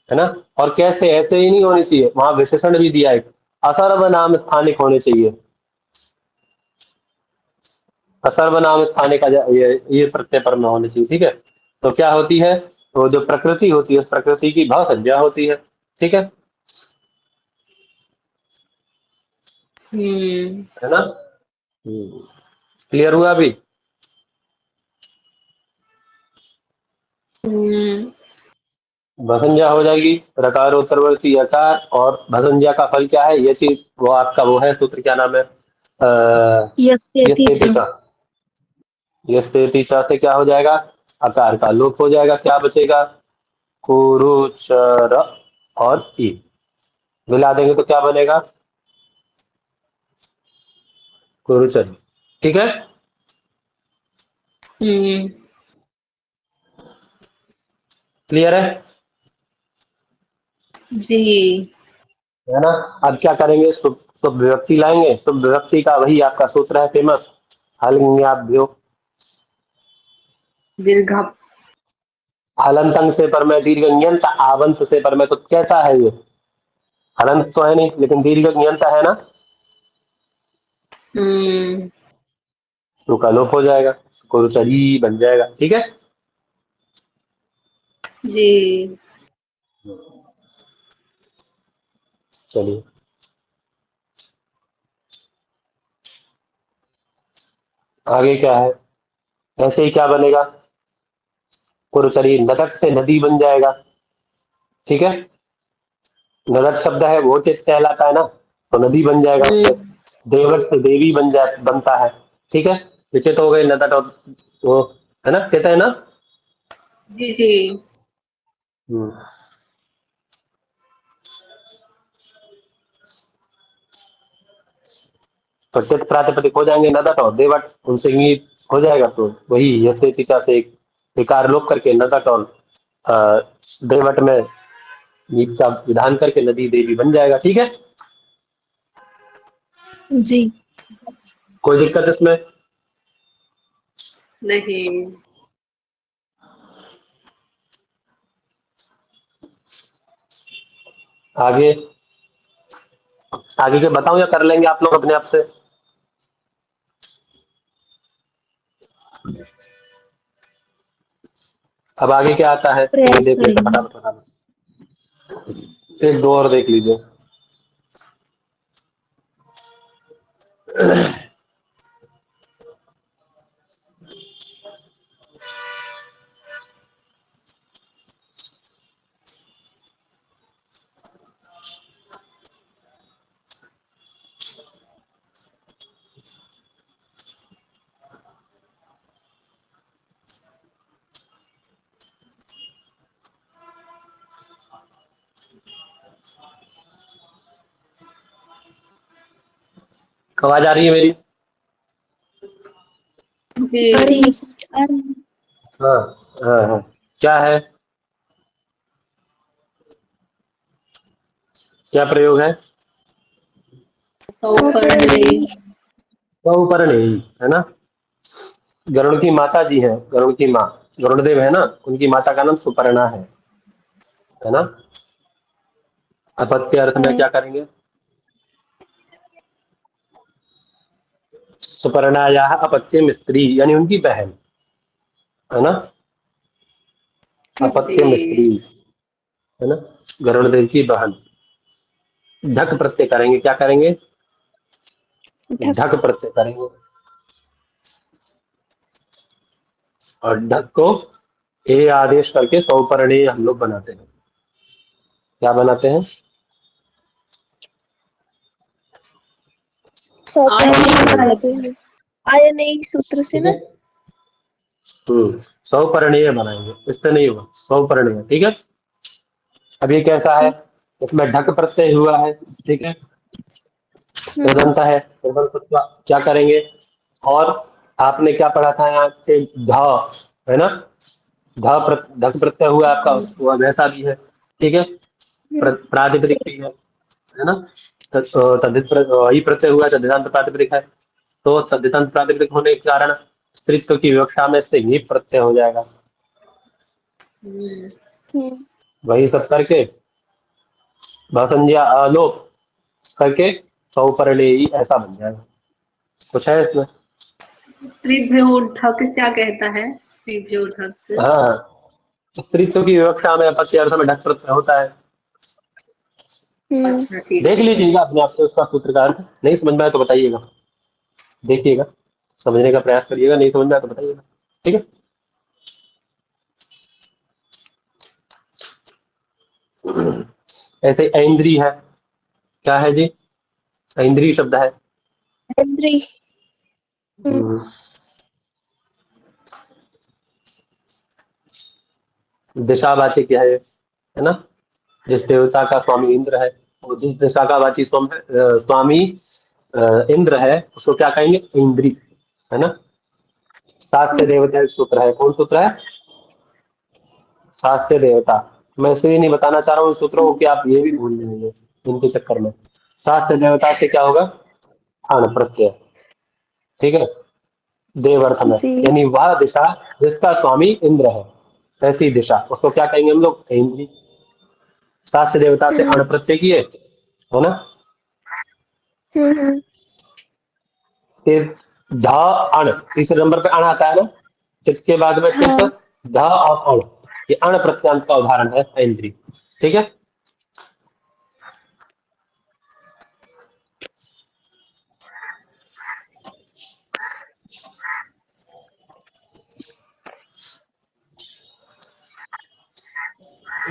Speaker 1: है ना? और कैसे? ऐसे ही नहीं होनी चाहिए, वहां विशेषण भी दिया है, असर्वनाम स्थानिक होने चाहिए। असर्वनाम स्थानिक ये प्रत्यय पर में होने चाहिए। ठीक है, तो क्या होती है? तो जो प्रकृति होती है उस प्रकृति की भाव संज्ञा होती है। ठीक है ना? क्लियर हुआ अभी? भसंज्ञा हो जाएगी, रकार उत्तरवर्ती यकार, और भसंज्ञा का फल क्या है? ये चीज वो आपका वो है सूत्र, क्या नाम है?
Speaker 3: यस्यति च।
Speaker 1: यस्तेति च से क्या हो जाएगा? आकार का लोप हो जाएगा। क्या बचेगा? कुरुचर और ई मिला देंगे तो क्या बनेगा? कुरुचर। ठीक है, क्लियर है?
Speaker 4: जी।
Speaker 1: है ना? अब क्या करेंगे? शुभ शुभ विभक्ति लाएंगे। शुभ विभक्ति का वही आपका सूत्र है फेमस, हलिंग्याभ्यो।
Speaker 4: दीर्घ
Speaker 1: हलंतंग से पर में दीर्घ ञंत आवंत से पर में, तो कैसा है ये? हलंत तो है नहीं, लेकिन दीर्घ ञंत है ना, तो का लोप हो जाएगा, कुरुचरी बन जाएगा। ठीक है,
Speaker 4: जी।
Speaker 1: चलिए आगे क्या है? ऐसे ही क्या बनेगा? कुरुचरी नदक से नदी बन जाएगा। ठीक है, नदक शब्द है वो चित कहलाता है ना, तो नदी बन जाएगा उससे। देवट से देवी बनता है। ठीक है, विचित हो गए नदक और वो, है ना? कहते हैं ना।
Speaker 4: जी जी।
Speaker 1: हम्म। तो चित प्रातिपदिक हो जाएंगे नदक और देवट, उनसे ही हो जाएगा। तो वही यसे तिचा से एक विकार लोप करके नदक और देवट में नीप का विधान करके नदी देवी बन जाएगा। ठीक है,
Speaker 3: जी।
Speaker 1: कोई दिक्कत इसमें?
Speaker 4: नहीं।
Speaker 1: आगे आगे के बताऊं या कर लेंगे आप लोग अपने आप से? अब आगे क्या आता है ये
Speaker 3: प्रयास
Speaker 1: देख लेते
Speaker 3: करेंगे।
Speaker 1: फटाफट फटाफट। एक दो और देख लीजिए। आवाज आ रही है मेरी?
Speaker 4: जी
Speaker 1: हाँ हाँ हाँ, क्या है, क्या प्रयोग है?
Speaker 4: सौपर्णेय।
Speaker 1: सौपर्णेयी, है ना। गरुड़ की माता जी है, गरुड़ की माँ, गरुड़देव है ना, उनकी माता का नाम सुपर्णा है ना। अपत्य अर्थ में क्या करेंगे? सुपर्णायाः अपत्यम स्त्री, यानी उनकी बहन, है ना। अपत्यम स्त्री, है ना, गरुड़देव की बहन। ढक प्रत्यय करेंगे, क्या करेंगे? ढक प्रत्यय करेंगे, और ढक को ए आदेश करके सौपर्णेय हम लोग बनाते हैं। क्या बनाते हैं?
Speaker 2: आयनेय सूत्र से
Speaker 1: ठीक
Speaker 2: ना।
Speaker 1: है, सौपर्णीय बनाएंगे, इससे नहीं होगा, सौपर्णीय, ठीक है। अब ये कैसा है? इसमें ढक प्रत्यय हुआ है, ठीक है, तदंत है, क्या करेंगे? और आपने क्या पढ़ा था यहाँ पे? ध, है ना, ढक प्रत्यय हुआ आपका, वह वैसा भी है, ठीक है। प्रातिपदिक भी है ना। ई प्रत्यय हुआ, तद्धितांत प्रातिपदिक है, तो तद्धितांत प्रातिपदिक होने के कारण स्त्रीत्व की विवक्षा में से ही प्रत्यय हो जाएगा। वही सब करके भसंज्ञा अलोप करके सौपर्णेयी ऐसा बन जाएगा। कुछ है इसमें?
Speaker 4: त्रिभ्यो ढक क्या कहता है? त्रिभ्यो ढक।
Speaker 1: हाँ, स्त्रीत्व की विवक्षा में अपत्य अर्थ में ढक प्रत्यय होता है।
Speaker 4: अच्छा ठीक
Speaker 1: देख
Speaker 4: है।
Speaker 1: लीजिएगा अपने आप से उसका सूत्र का अर्थ, नहीं समझ में आए तो बताइएगा, देखिएगा, समझने का प्रयास करिएगा, नहीं समझ में आए तो बताइएगा, ठीक है। ऐसे ऐन्द्री है, क्या है जी? ऐन्द्री शब्द है।
Speaker 2: इंद्री।
Speaker 1: दिशावाची क्या है ना। जिस देवता का स्वामी इंद्र है, और जिस दिशा का वाची स्वामी इंद्र है, उसको क्या कहेंगे? इंद्री, है ना। सास्य देवता सूत्र है, कौन सूत्र है? सास्य देवता। मैं इसलिए नहीं बताना चाह रहा हूँ सूत्रों को कि आप ये भी भूल जाएंगे इनके चक्कर में। सास्य देवता से क्या होगा? अण प्रत्यय, ठीक है, देव अर्थ में, यानी वह दिशा जिसका स्वामी इंद्र है, ऐसी दिशा, उसको क्या कहेंगे हम लोग? इंद्री। सास्य देवता से अण प्रत्यय किए, है ना। फिर ध अण, तीसरे नंबर पे अण आता है ना, चित के बाद में चित, ध और अण, ये अण प्रत्यांत का उदाहरण है ऐन्द्री, ठीक है।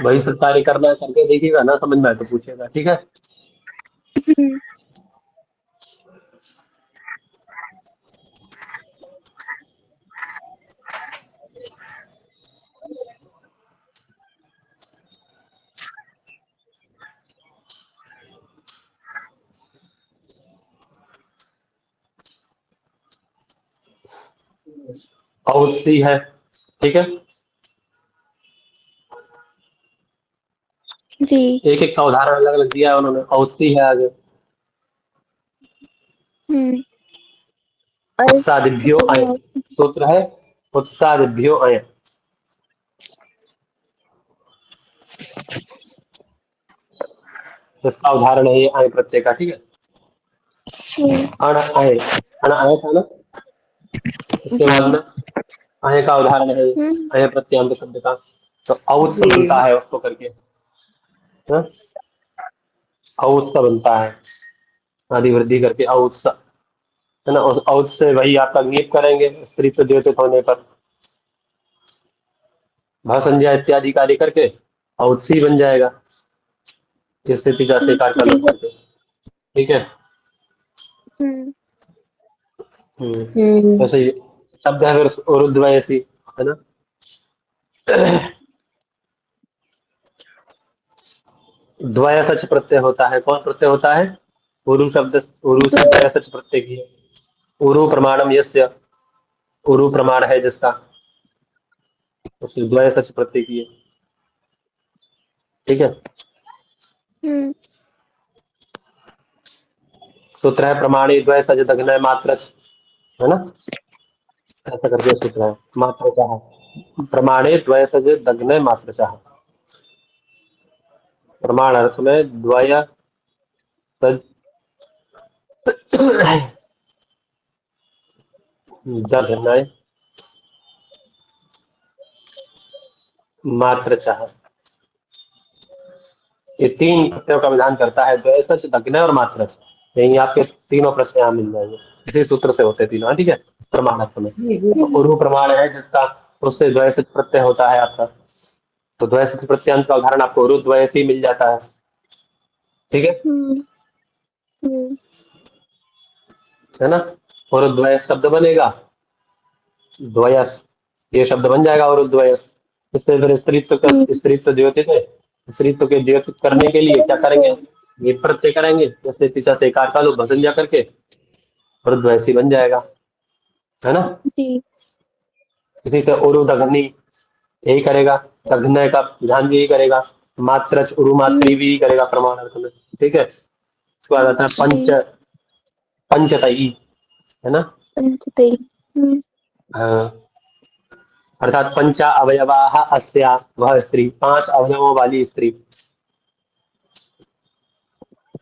Speaker 1: वही सब कार्य करना है, करके देखिएगा ना, समझ में आए तो पूछिएगा, ठीक है। औत्सी है, ठीक है,
Speaker 2: जी।
Speaker 1: एक एक का उदाहरण अलग अलग दिया है उन्होंने। औत्सी है आगे, उत्सादिभ्यो अय, सूत्र है उत्सादिभ्यो अय, इसका उदाहरण है ये अय प्रत्यय का, ठीक है। अण अय, अण अय था ना, इसके बाद में अय का उदाहरण है अय प्रत्यांत शब्द का, तो औत्स बनता है उसको करके, औत्स बनता है, आदि वृद्धि करके औत्स, है ना। उस औच से वही आपका नीप करेंगे स्त्रीत्व द्योतित होने पर, भ संज्ञा इत्यादि कार्य करके औच से ही बन जाएगा इस स्थिति का स्वीकार का
Speaker 2: जी।
Speaker 1: लोप करके। ठीक है।
Speaker 2: हम्म
Speaker 1: वैसे ये शब्द है फिर उरुध्वयसी, है ना। द्वय सच प्रत्यय होता है, कौन प्रत्यय होता है? उरु शब्द, उरु से द्वय सच प्रत्यय की है। उरु प्रमाणम यस्य, उरु प्रमाण है जिसका, उससे द्वय सच प्रत्यय की है। ठीक है।
Speaker 2: हम्म
Speaker 1: सूत्र है प्रमाणी द्वय सच दग्नय मात्रच, है ना, ऐसा करके सूत्र है। मात्र का है प्रमाणे द्वय सच दग्नय मात्रच, प्रमाण अर्थ में द्वय सच दग्नय मात्रच, ये तीन प्रत्ययों का विधान करता है, द्वय सच दग्नय और मात्रच। यही आपके तीनों प्रश्न यहाँ मिल जाएंगे, इसी सूत्र से होते हैं तीनों। ठीक है। प्रमाण अर्थ में तो उर्व प्रमाण है जिसका, उससे द्वय सच प्रत्यय होता है आपका, तो द्वय सच प्रत्ययांत का उदाहरण आपको उरु द्वय से ही मिल जाता है। ठीक है।
Speaker 2: हम्म हम्म
Speaker 1: है ना। उरु द्वय शब्द बनेगा, द्वयस ये शब्द बन जाएगा उरु द्वयस। इससे फिर स्त्रीत्व का, स्त्रीत्व द्योतित है, स्त्रीत्व के द्योतित करने के लिए क्या करेंगे? ये प्रत्यय करेंगे, जैसे पीछा से एकार का लोप भसंज्ञा करके उरु द्वयसी बन जाएगा, है ना।
Speaker 2: जी।
Speaker 1: इसी से उरु दघनी यही करेगा, दघनय का विधान भी यही करेगा, मात्रच उरु मात्री भी यही करेगा प्रमाण अर्थ में। ठीक है। इसके बाद आता है पंच,
Speaker 2: जी।
Speaker 1: पंचतई, है ना।
Speaker 2: पंचतई।
Speaker 1: हाँ, अर्थात पंचा अवयवाः अस्या, वह स्त्री, पांच अवयवों वाली स्त्री,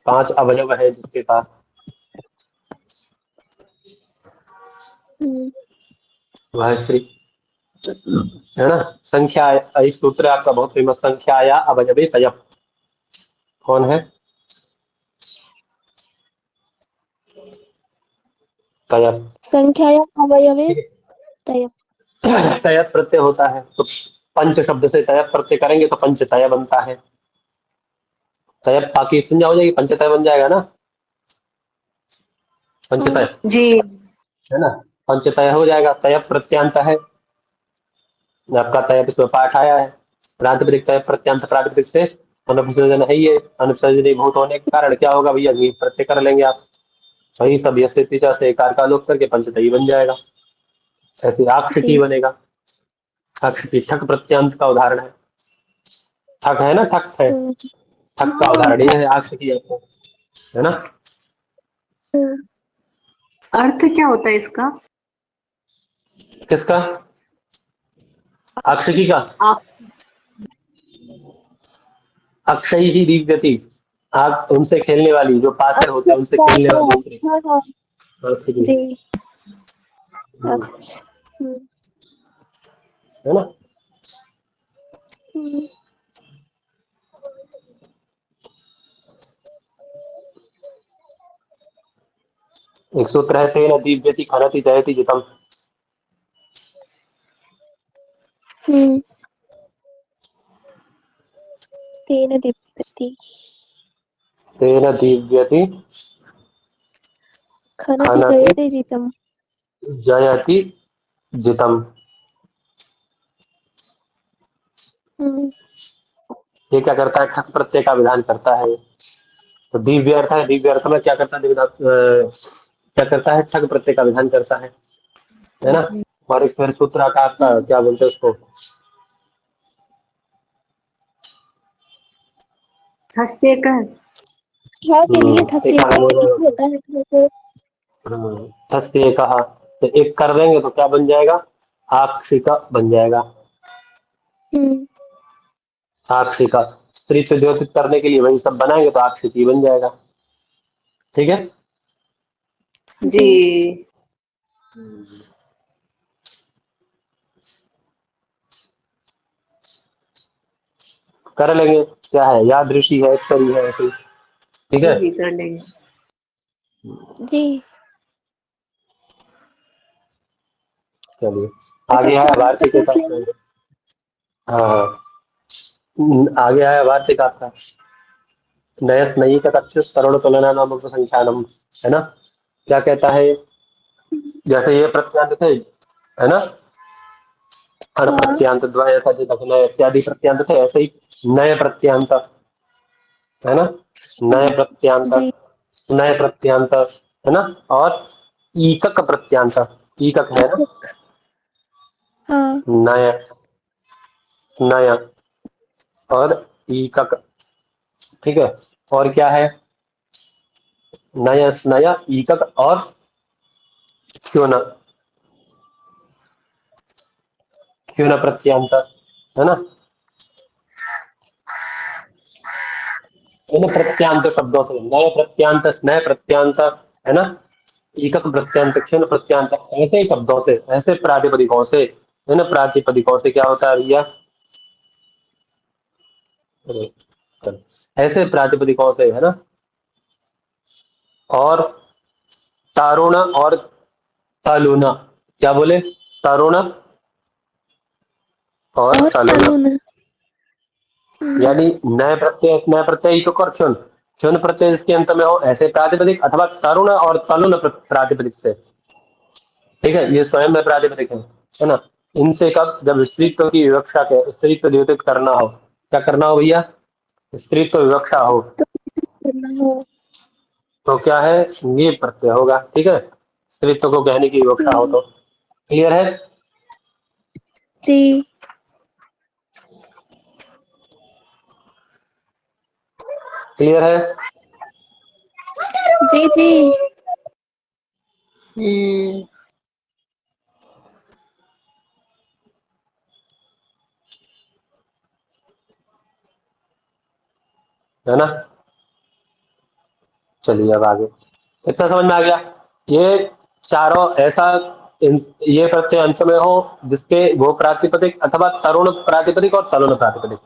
Speaker 1: पांच अवयव है जिसके पास,
Speaker 2: हम्म
Speaker 1: वह स्त्री, है ना। संख्या, एक सूत्र है आपका बहुत फेमस, संख्या या अवयवे तयप, कौन है? तयप।
Speaker 2: संख्याया अवयवे तय।
Speaker 1: तयप प्रत्यय होता है, तो पंच शब्द से तयप प्रत्यय करेंगे तो पंच तय बनता है। तयप बाकी संज्ञा हो जाएगी, पंचतय बन जाएगा ना, पंचतय,
Speaker 4: जी।
Speaker 1: है ना। पंचतय हो जाएगा, तयप प्रत्यांत है आपका, तयप इसमें पाठ आया है। प्रातिपदिक तयप प्रत्यांत, प्रातिपदिक से अनुपसर्जन है, ये अनुपसर्जनीय भूत होने के कारण क्या होगा भैया, ये प्रत्यय कर लेंगे आप, वही सब यसे तीजा से एकार का लोप करके पंचतई बन जाएगा। ऐसे आक्षिकी
Speaker 2: जी।
Speaker 1: बनेगा, आक्षिकी ठक प्रत्यांत का उदाहरण है, ठक है ना, ठक है, ठक का उदाहरण ये है आक्षिकी आपको, है ना।
Speaker 4: अर्थ क्या होता है इसका?
Speaker 1: किसका? आक्षिकी का?
Speaker 4: आप
Speaker 1: अक्षय ही दिव्यति, आप उनसे खेलने वाली, जो पास में होते
Speaker 2: अच्छा
Speaker 1: हैं उनसे खेलने वाली दूसरी,
Speaker 2: हाँ हाँ।
Speaker 1: आक्षिकी,
Speaker 2: जी। अच्छा।
Speaker 1: है ना।
Speaker 2: हम्म
Speaker 1: एक सूत्र है, तेन दिव्यति खनति जयति जितम,
Speaker 2: हम्म तेन दीप्यति
Speaker 1: तेन दिव्यति
Speaker 2: खनति
Speaker 1: खनति
Speaker 2: जयते जितम।
Speaker 1: जयति जितम।
Speaker 2: हम्म
Speaker 1: ये क्या करता है? ठक प्रत्यय का विधान करता है। तो दिव्य अर्थ है, दिव्य अर्थ में क्या करता है? क्या करता है? ठग प्रत्यय का विधान करता है ना। और एक फिर सूत्राकार का क्या बोलते हैं उसको,
Speaker 4: हस्य कर।
Speaker 2: हाँ के लिए ठस्य
Speaker 1: एक
Speaker 2: होता है जैसे।
Speaker 1: ठस्य कहा, तो एक कर देंगे तो क्या बन जाएगा? आक्षिका बन जाएगा,
Speaker 2: हम्म
Speaker 1: आक्षिका। स्त्री से द्योतित करने के लिए वही सब बनाएंगे तो आक्षिकी बन जाएगा। ठीक है।
Speaker 4: जी।
Speaker 2: जी।
Speaker 1: कर लेंगे, क्या है, याद ऋषि है, करी है ऐसे ही। ठीक है।
Speaker 4: जी कर लेंगे।
Speaker 2: जी।
Speaker 1: चलिए आगे है वार्तिक का। हाँ आगे आया वार्तिक आपका नयस नई का तक्षुष तरुण तुलना नाम संख्यानम, है ना। क्या कहता है, जैसे ये प्रत्यांत थे, है ना, अण
Speaker 2: हाँ
Speaker 1: प्रत्यांत द्वय सच दक्षिण इत्यादि प्रत्यांत थे, ऐसे ही नए प्रत्यांत, है ना, नए प्रत्यांत,
Speaker 2: जी
Speaker 1: नए प्रत्यांत, है ना, और ईकक प्रत्यांत, ईकक है ना,
Speaker 2: हाँ
Speaker 1: नय, नय और ईकक, ठीक है। और क्या है, नय स्नय ईकक और क्यों न, क्यों न प्रत्यांत, है ना, इन प्रत्यांत शब्दों से नए प्रत्यांत स्नेह प्रत्यांत, है ना, एकक प्रत्यांत क्षण प्रत्यांत, ऐसे शब्दों से, ऐसे प्रातिपदिकों से, इन प्रातिपदिकों से क्या होता है भैया, ऐसे प्रातिपदिकों से, है ना, और तारुण और तलुना, क्या बोले, तरुण और तलुना,
Speaker 2: तलुन।
Speaker 1: यानी नए प्रत्यय स्नेह प्रत्यय एकक और क्षण, क्षण प्रत्यय जिसके अंत में हो, ऐसे प्रातिपदिक अथवा तरुण और तलुन प्रातिपदिक से, ठीक है, ये स्वयं में प्रातिपदिक है ना। इनसे कब, जब स्त्रीत्व की विवक्षा के, स्त्रीत्व द्योतित करना हो, क्या करना हो भैया, स्त्रीत्व विवक्षा हो,
Speaker 2: करना हो।
Speaker 1: तो क्या है, ये प्रत्यय होगा, ठीक है, स्त्रीत्व को कहने की विवक्षा हो तो। क्लियर है।
Speaker 2: जी
Speaker 1: क्लियर है।
Speaker 2: जी जी
Speaker 1: है ना। चलिए अब आगे, इतना समझ में आ गया। ये चारों ऐसा, ये प्रत्यय अंत में हो जिसके वो प्रातिपदिक अथवा तरुण प्रातिपदिक और तरुण प्रातिपदिक,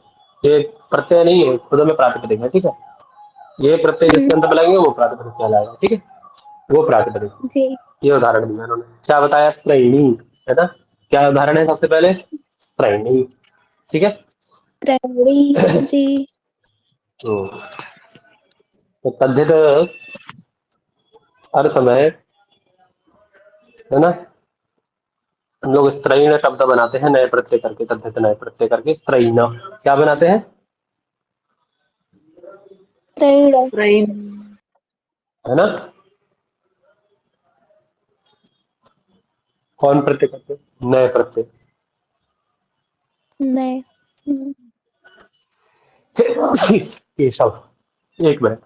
Speaker 1: ये प्रत्यय नहीं है, खुद में प्रातिपदिक है, ठीक है। ये प्रत्यय जिसके अंत में लगेंगे वो प्रातिपदिक कहलाएगा, ठीक है, वो प्रातिपदिक।
Speaker 2: जी
Speaker 1: ये उदाहरण दिया उन्होंने, क्या बताया, स्त्रैणी, है ना, क्या उदाहरण है सबसे पहले, स्त्रैणी, ठीक है।
Speaker 2: त्रैणी जी
Speaker 1: तो तद्धित अर्थ में, है ना, हम लोग स्त्रैण शब्द बनाते हैं नए प्रत्यय करके, तद्धित नए प्रत्यय करके स्त्रैण क्या बनाते हैं,
Speaker 2: त्रैण
Speaker 1: है ना, कौन प्रत्यय करते हैं, नए प्रत्यय।
Speaker 2: नए
Speaker 1: केशव, एक मिनट।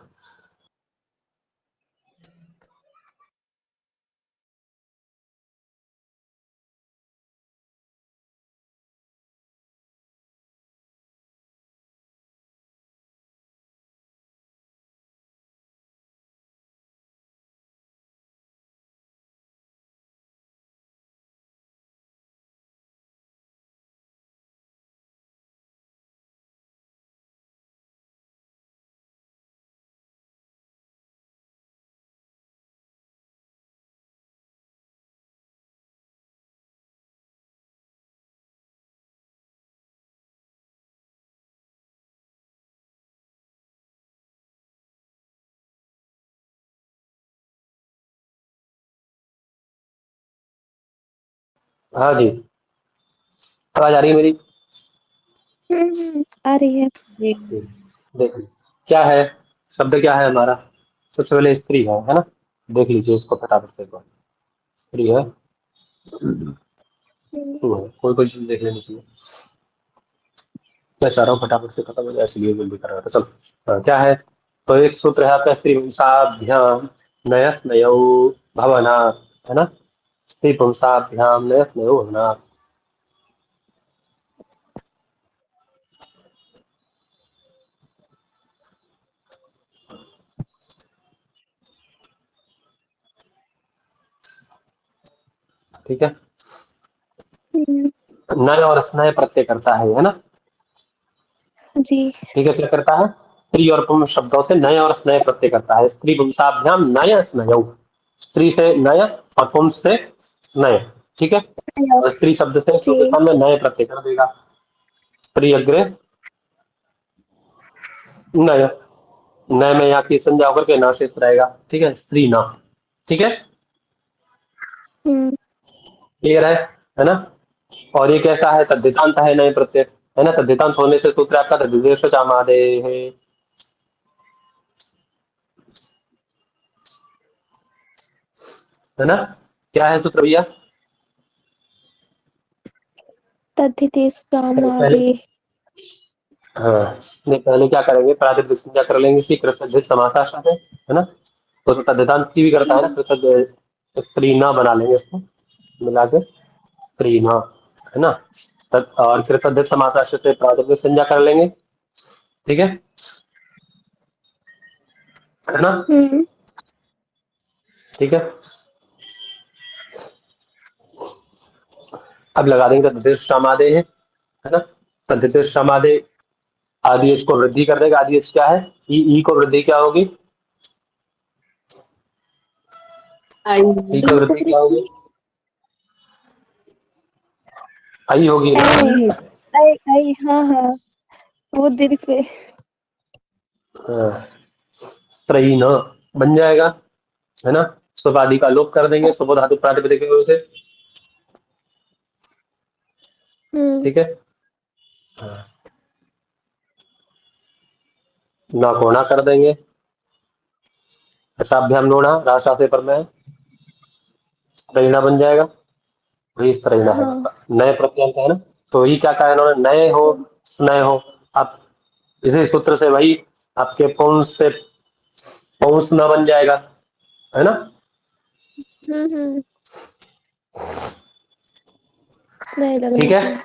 Speaker 1: हाँ जी, आवाज आ रही है मेरी।
Speaker 2: आ रही है।
Speaker 1: देखिए क्या है, शब्द क्या है हमारा, सबसे पहले स्त्री है ना, देख लीजिए इसको फटाफट से एक बार। स्त्री है, सु है, कोई कोई चीज देख लेनी चाहिए, मैं चाह रहा हूँ फटाफट से खत्म हो जाए, इसलिए जल्दी कर रहा था। चलो क्या है, तो एक सूत्र है आपका, स्त्री पुंसाभ्याम नयस नयौ भवना, है ना, स्त्री पुंसाभ्याम नयस नयौ भवना, ठीक है। नय और स्नय प्रत्यय करता है ना,
Speaker 2: जी
Speaker 1: ठीक है, क्या करता है, स्त्री और पुंस शब्दों से नय और स्नय प्रत्यय करता है, स्त्री पुंसाभ्याम नय स्नयौ, स्त्री से नय और पुंस से स्नय, ठीक है। और स्त्री शब्द से तो के
Speaker 2: जी।
Speaker 1: सामने नए प्रत्यय कर देगा। स्त्री अग्रे नय, नय में यहाँ की संज्ञा होकर के ना शेष रहेगा। ठीक है, स्त्री ना। ठीक है, क्लियर है ना। और ये कैसा है, तद्धितांत है नए प्रत्यय, है ना। तद्धितांत होने से सूत्र आपका तद्धिदेश चामादे है ना। क्या है सूत्र भैया?
Speaker 2: तद्धितेषु
Speaker 1: पहले
Speaker 2: चामादे।
Speaker 1: हाँ, नहीं पहले क्या करेंगे, प्रातिपदिक संज्ञा कर लेंगे इसकी, कृतधित समासाश्रय है ना। तो तद्धितांत की भी करता है ना, कृतध स्त्री ना बना लेंगे इसको मिला के, स्त्री ना, है ना। और कृतधित समासाश्रय से प्रातिपदिक संज्ञा कर लेंगे। ठीक है ना। ठीक है, अब लगा देंगे तद्धित समादे है ना। तद्धित समादे आदि एच को वृद्धि कर देगा। आदि एच क्या है? ई को वृद्धि क्या होगी? ई को वृद्धि क्या होगी? आई होगी ना।
Speaker 2: आई आई हाँ हाँ, वो दिल पे।
Speaker 1: स्त्री न बन जाएगा, है ना। स्वपादि का लोप कर देंगे सुबह धातु प्रातिपदिक की वजह से। ठीक है, ना को ना कर देंगे, अशाभ्याम नोना राशा से पर में स्त्रीणा बन जाएगा। वही स्त्रीणा है नए प्रत्यंत है ना। तो ये क्या कहा इन्होंने, नए हो स्नय हो। अब इसी सूत्र से भाई आपके पौंस से पौंस न बन जाएगा, है ना। ठीक है,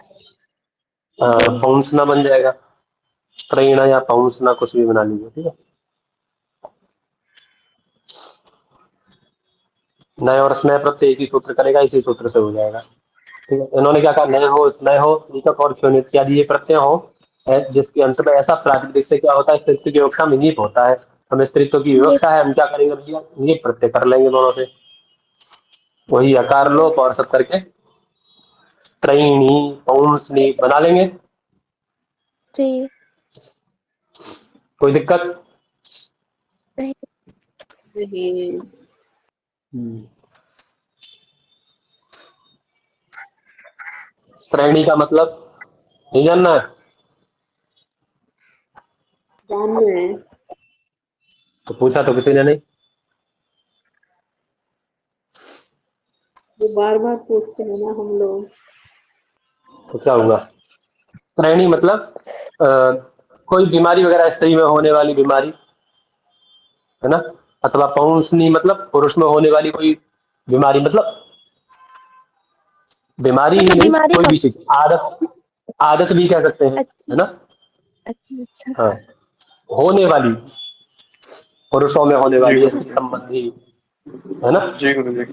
Speaker 1: पौंस न बन जाएगा, स्त्रीणा या पौंस ना कुछ भी बना लीजिए। ठीक है, नए और स्नय प्रत्यय एक ही सूत्र करेगा, इसी सूत्र से हो जाएगा। ठीक है, इन्होंने क्या कहा, नए हो स्नय हो ईकक और क्षोण इत्यादि ये प्रत्यय हो जिसके अंत में ऐसा प्रातिपदिक से क्या होता है, स्त्रीत्व की विवक्षा में निप होता है। हमें स्त्रीत्व की विवक्षा है, हम क्या करेंगे भैया, निप प्रत्यय कर लेंगे दोनों से। वही अकार लोप और सब करके स्त्रीणी पौंसनी बना लेंगे।
Speaker 2: जी।
Speaker 1: कोई दिक्कत
Speaker 4: नहीं।
Speaker 1: श्रेणी का मतलब नहीं जानना है
Speaker 4: जानना है।
Speaker 1: तो पूछा तो किसी ने नहीं।
Speaker 4: वो बार बार पूछते हैं ना हम लोग।
Speaker 1: तो क्या होगा, श्रेणी मतलब कोई बीमारी वगैरह स्त्री में होने वाली बीमारी, है ना। अथवा पौंसनी मतलब पुरुष में होने वाली कोई बीमारी, मतलब बीमारी ही नहीं,
Speaker 2: बीमारी
Speaker 1: कोई
Speaker 2: का।
Speaker 1: भी चीज, आदत, आदत भी कह सकते हैं,
Speaker 2: अच्छा
Speaker 1: है ना।
Speaker 2: अच्छा।
Speaker 1: हाँ, होने वाली, पुरुषों में होने
Speaker 5: जी
Speaker 1: वाली
Speaker 5: गुरु
Speaker 1: स्त्री
Speaker 5: जी।
Speaker 1: संबंधी, है ना।
Speaker 5: जी गुरु जी,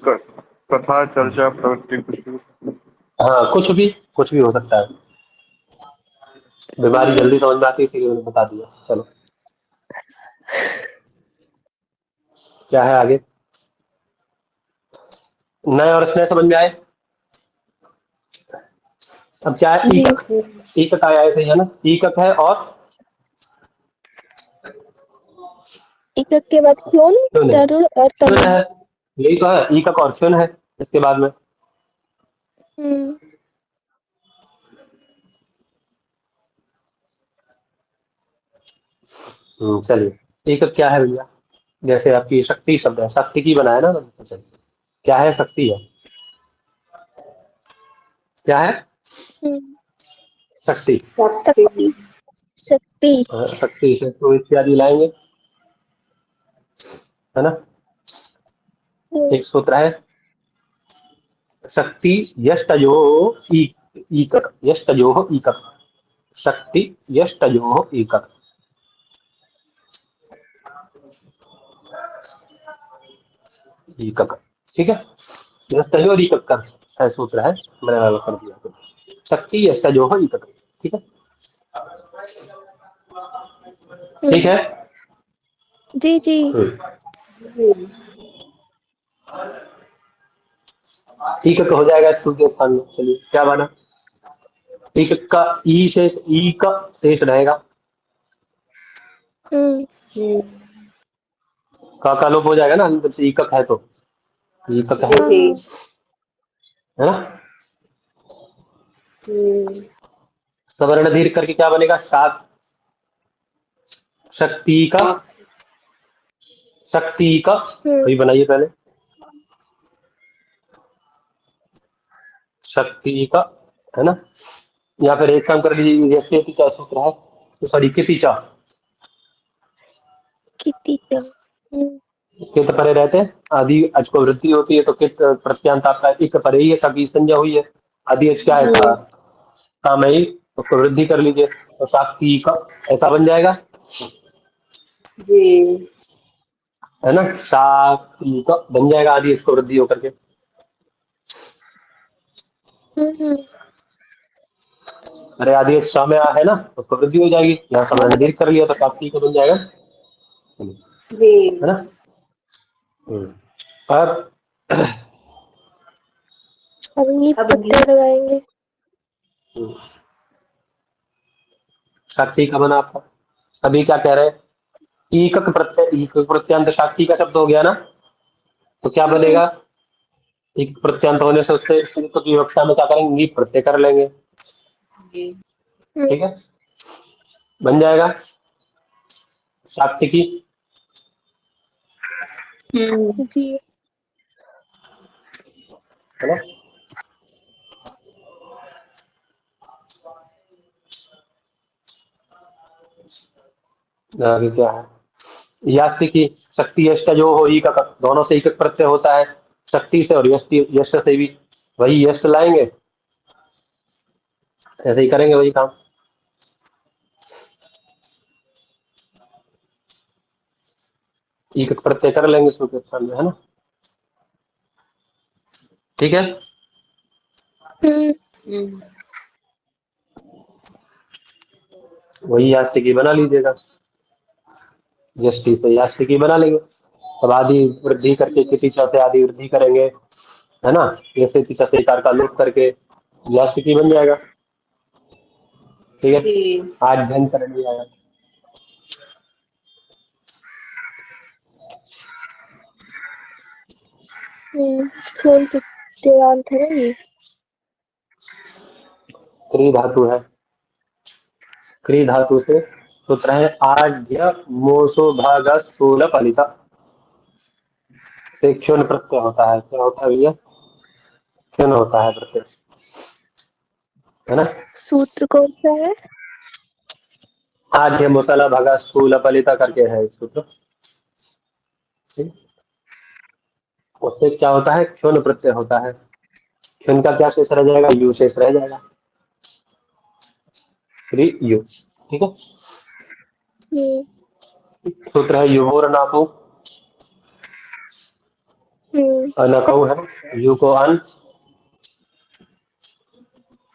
Speaker 5: कथा चर्चा प्रवृत्ति कुछ भी।
Speaker 1: हाँ, कुछ भी हो सकता है। बीमारी
Speaker 2: जी।
Speaker 1: जल्दी समझ में आती है इसीलिए मैंने बता दिया। चलो, क्या है आगे, नए और स्नेह समझ में आए। अब क्या है,
Speaker 2: जी।
Speaker 1: ईकक, ईकक आया है, सही है ना। ईकक है और
Speaker 2: एकक के बाद क्यों
Speaker 1: क्यों है,
Speaker 2: तरुण और
Speaker 1: क्यों
Speaker 2: तरुण।
Speaker 1: है, यही तो है, ईकक और क्यों है इसके बाद में। चलिए, ईकक क्या है भैया, जैसे आपकी शक्ति शब्द है, शक्ति की बनाया ना। चलिए, क्या है, शक्ति है, क्या है, शक्ति।
Speaker 2: शक्ति। शक्ति।
Speaker 1: शक्ति से तो इत्यादि लाएंगे, है ना। एक सूत्र है, शक्ति यष्टयो ईकक, यष्टयो ईकक, शक्ति यष्टयो ईकक। ईकक, ठीक है, यष्टयो ईकक का सूत्र है, मैंने अलग कर दिया। शक्ति यष्टयो ईकक, ठीक है। ठीक है।
Speaker 2: जी जी।
Speaker 1: इक हो जाएगा सु के स्थान में। चलिए क्या बना, इक का ई शेष, ई का शेष रहेगा, का लोप हो जाएगा ना अंदर से, इकक है तो इकक है,
Speaker 4: जी
Speaker 1: है ना। सवर्ण दीर्घ करके क्या बनेगा, सात शक्ति का, शक्ति का वही बनाइए पहले, शक्ति का, है ना। या फिर एक काम कर लीजिए, जैसे क्या सूत्र है, तो सॉरी कितिचा,
Speaker 2: किती
Speaker 1: कित परे रहते हैं, आदि अच को वृद्धि होती है तो कित प्रत्यांत आपका इक परे ही है, सकी संज्ञा हुई है, आदि अच क्या है था, कामयी, उसको वृद्धि कर लीजिए तो शक्ति का ऐसा बन जाएगा,
Speaker 4: जी
Speaker 1: है ना। शक्ति का बन जाएगा, आदि अच को वृद्धि होकर के। अरे आदि अच में है ना, उसको वृद्धि हो जाएगी, यहाँ समय दीर्घ कर लिया तो शक्ति का बन जाएगा,
Speaker 4: जी
Speaker 1: है ना। अब
Speaker 2: अब ये
Speaker 4: अब
Speaker 2: पत्ते लगाएंगे।
Speaker 1: शक्ति का बना आपका, अभी क्या कह रहे हैं, ईकक प्रत्यय, ईकक प्रत्यांत शक्ति का शब्द हो गया ना, तो क्या बनेगा, एक प्रत्यांत होने से उससे स्त्रीत्व की विवक्षा में क्या करेंगे, नी प्रत्यय कर लेंगे,
Speaker 4: जी
Speaker 1: ठीक है, बन जाएगा शक्ति की,
Speaker 2: जी
Speaker 1: है ना। आगे क्या है, यास्ति की, शक्ति यश का जो हो, ई का दोनों से एक प्रत्यय होता है, शक्ति से और यष्टि यश से भी वही यश लाएंगे, ऐसे ही करेंगे वही काम। एक प्रत्यय कर लेंगे इसमें के स्थान में, है ना, ठीक है। वही यास्तिकी बना लीजिएगा, यष्टि से यास्तिकी बना लेंगे, अब आदि वृद्धि करके कितिचा से आदि वृद्धि करेंगे, है ना, ऐसे तिचा से इकार का लोप करके यास्तिकी बन जाएगा, ठीक है।
Speaker 4: जी
Speaker 1: आज अध्ययन कर लिया है,
Speaker 2: खून प्रत्यांत है ना ये।
Speaker 1: क्री धातु है, क्री धातु से सूत्र है आद्य मोसो भाग स्थूल फलिता, से क्षुण प्रत्यय होता है, क्या होता है भैया, क्षुण होता है प्रत्यय, है ना।
Speaker 2: सूत्र कौन सा है?
Speaker 1: आद्य मुसला भगा स्थूल फलिता करके है एक सूत्र, ठीक? उससे क्या होता है, क्षुण प्रत्यय होता है, क्षुण का क्या शेष रह जाएगा, यू शेष रह जाएगा, क्री यू, ठीक है। सूत्र है युवोर नाकु, अनकऊ है, यू को अन,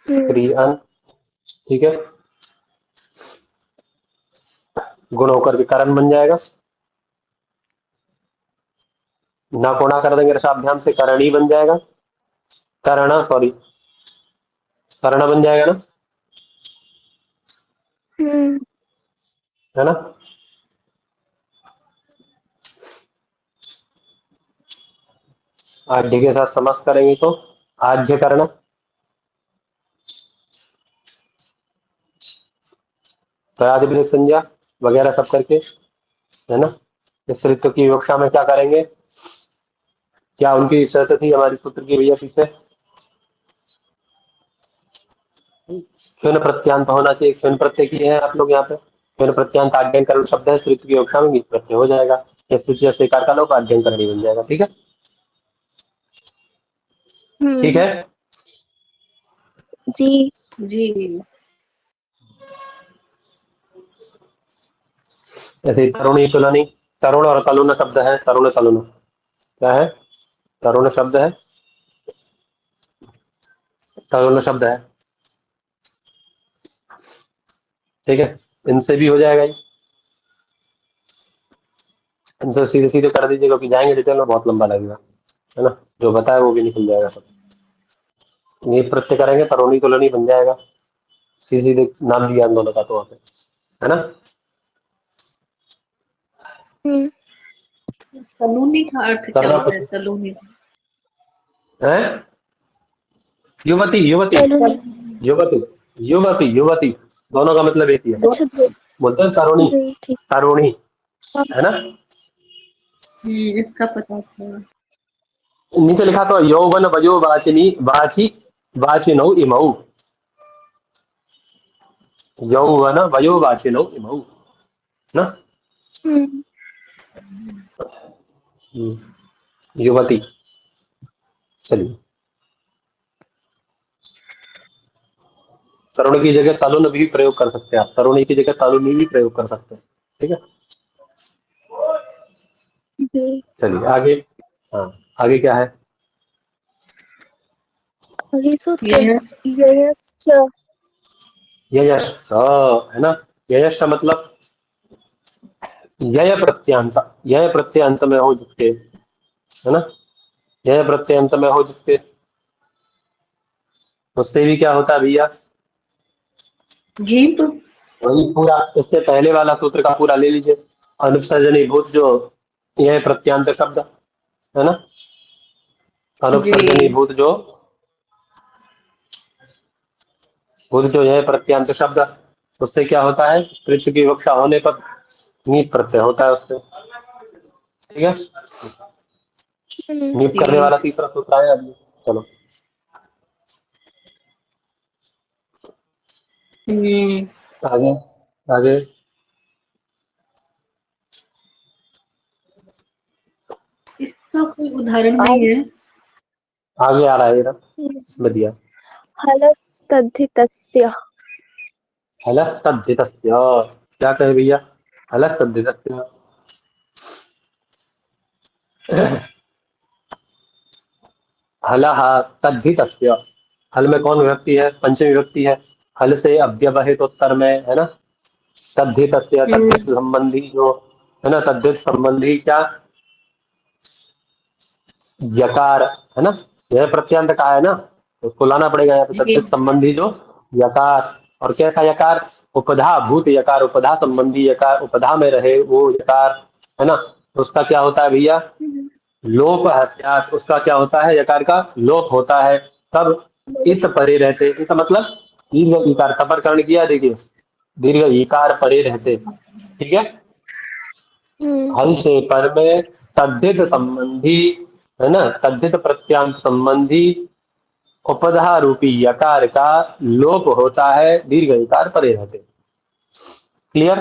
Speaker 1: क्री अन, ठीक है, गुण होकर के कारण बन जाएगा, ना को ना कर देंगे रसाभ्याम से करणी बन जाएगा, करणा सॉरी कर्ण बन जाएगा ना, है ना। आद्य के साथ समास करेंगे तो आद्य कर्ण, प्रयादिपनिक संज्ञा वगैरह सब करके, है ना। इस ऋतु की विवक्षा में क्या करेंगे, क्या उनकी शर्त थी हमारी सूत्र की भैया पीछे, क्षण प्रत्यांत होना चाहिए, क्षण प्रत्यय की है आप लोग यहाँ पे, क्षण प्रत्यांत आद्यन करण शब्द है, ऋतु की विवक्षा में प्रत्यय हो जाएगा, स्वीकार का लोग आद्यन करणी बन जाएगा, ठीक है, ठीक है।
Speaker 2: जी
Speaker 4: जी
Speaker 1: ऐसे ही तरुणी चुलनी, तरुण और तलुन शब्द है, तरुण तलुन क्या है, तरुण शब्द है, तरुण शब्द है, ठीक है, इनसे भी हो जाएगा ये, इनसे सीधे सीधे कर दीजिए क्योंकि जाएंगे डिटेल में बहुत लंबा लगेगा, है ना, जो बताया वो भी निकल जाएगा सब। ये प्रत्यय करेंगे तरुणी कुलनी बन जाएगा। सीधे नाम दिया इन दोनों का तो वहाँ पे, है ना।
Speaker 4: सलूनी का अर्थ क्या
Speaker 1: करना
Speaker 4: होता
Speaker 1: कुछ
Speaker 4: है? सलूनी
Speaker 1: है। युवती युवती
Speaker 2: सलोनी।
Speaker 1: युवती युवती युवती दोनों का मतलब एक ही है।
Speaker 2: अच्छा
Speaker 1: बोलते हैं तरुणी,
Speaker 2: जी ठीक।
Speaker 1: तरुणी,
Speaker 2: हाँ,
Speaker 1: है ना।
Speaker 4: इसका पता था।
Speaker 1: नीचे लिखा तो यौवन वयो वाचिनी वाची वाचिनौ इमौ, यौवन वयो वाचिनौ इमौ ना।
Speaker 2: हम्म,
Speaker 1: युवती। चलिए, तरुण की जगह तरुण भी प्रयोग कर सकते हैं आप, तरुणी की जगह तरुणी भी प्रयोग कर सकते हैं। ठीक है,
Speaker 2: जी
Speaker 1: चलिए आगे। हाँ, आगे क्या है।
Speaker 2: आगे सूत्र
Speaker 4: यह
Speaker 2: ययश्च।
Speaker 1: ययश्च, है ना। ययश्च मतलब यय प्रत्यांत, यय प्रत्यांत में हो जिसके, है ना। यय प्रत्यांत में हो जिसके, उससे भी क्या होता है भैया।
Speaker 4: घीप
Speaker 1: वही पूरा इससे पहले वाला सूत्र का पूरा ले लीजिए। अनुसर्जनीभूत जो यह प्रत्यांत शब्द, है ना।
Speaker 4: जी
Speaker 1: अनुसर्जनीभूत जो भूत जो यह प्रत्यांत शब्द, उससे क्या होता है, स्त्रीत्व की विवक्षा होने पर नीप प्रत्यय होता है उससे। ठीक है, नीप करने
Speaker 4: जी
Speaker 1: वाला तीसरा सूत्र है अभी। चलो
Speaker 4: हम्म,
Speaker 1: आगे, आगे
Speaker 4: इसका कोई उदाहरण नहीं
Speaker 2: आगे
Speaker 4: है।
Speaker 1: आगे आ रहा है इधर, इसमें दिया
Speaker 2: हलस्तद्धितस्य।
Speaker 1: हलः तद्धितस्य, क्या कहे भैया, हलः तद्धितस्य। हलः तद्धितस्य, हल में कौन विभक्ति है, पंचमी विभक्ति है। हल से अव्यवहित उत्तर में, है ना। तद्धितस्य, तद्धित संबंधी जो, है ना, तद्धित संबंधी क्या, यकार, है ना। यह प्रत्यांत का है ना, उसको लाना पड़ेगा यहाँ पे,
Speaker 4: जी
Speaker 1: तद्धित संबंधी जो यकार। और कैसा यकार, उपधा भूत यकार, उपधा संबंधी यकार, उपधा में रहे वो यकार, है ना। तो उसका क्या होता है भैया, लोप हस्यात, उसका क्या होता है, यकार का लोप होता है। तब इत परे रहते, इसका मतलब दीर्घ इकार, सफरकरण किया देखिए, दीर्घ इकार परे रहते। ठीक है, हल से पर में तद्धित संबंधी, है ना, तद्धित प्रत्यांत संबंधी उपधा रूपी यकार का लोप होता है, दीर्घ इकार परे रहते। क्लियर।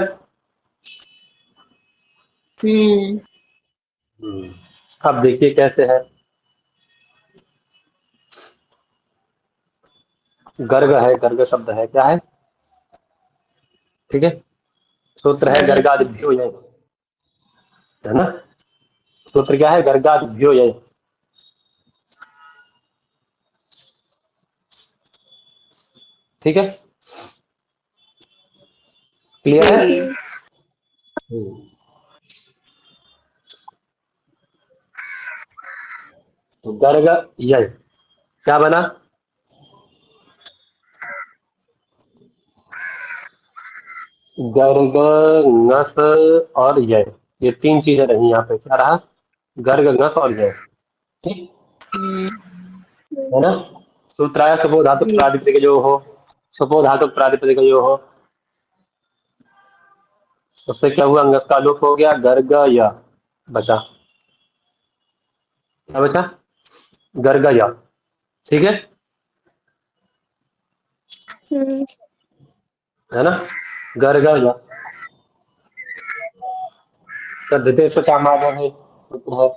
Speaker 4: हम्म
Speaker 1: अब देखिए कैसे है। गर्ग है, गर्ग शब्द है, क्या है, ठीक है। सूत्र है गर्गादिभ्यो यय, है ना। सूत्र क्या है, गर्गादिभ्यो यय। ठीक है, क्लियर है।
Speaker 4: जी
Speaker 2: जी
Speaker 1: तो गर्ग यय क्या बना, गर्ग ngस और यय, ये तीन चीजें रही यहाँ पे, क्या रहा, गर्ग ngस और यय। ठीक है ना। सूत्र आया सपो धातु
Speaker 4: जी
Speaker 1: प्रातिपदिक जो हो, सपो धातु प्रातिपदिक जो हो, उससे क्या हुआ, ngस का लोप हो गया, गर्ग य बचा, क्या बचा, गर्ग य। ठीक है, है ना, गर्ग य। तद्धितेश चामादे है, सूत्र है,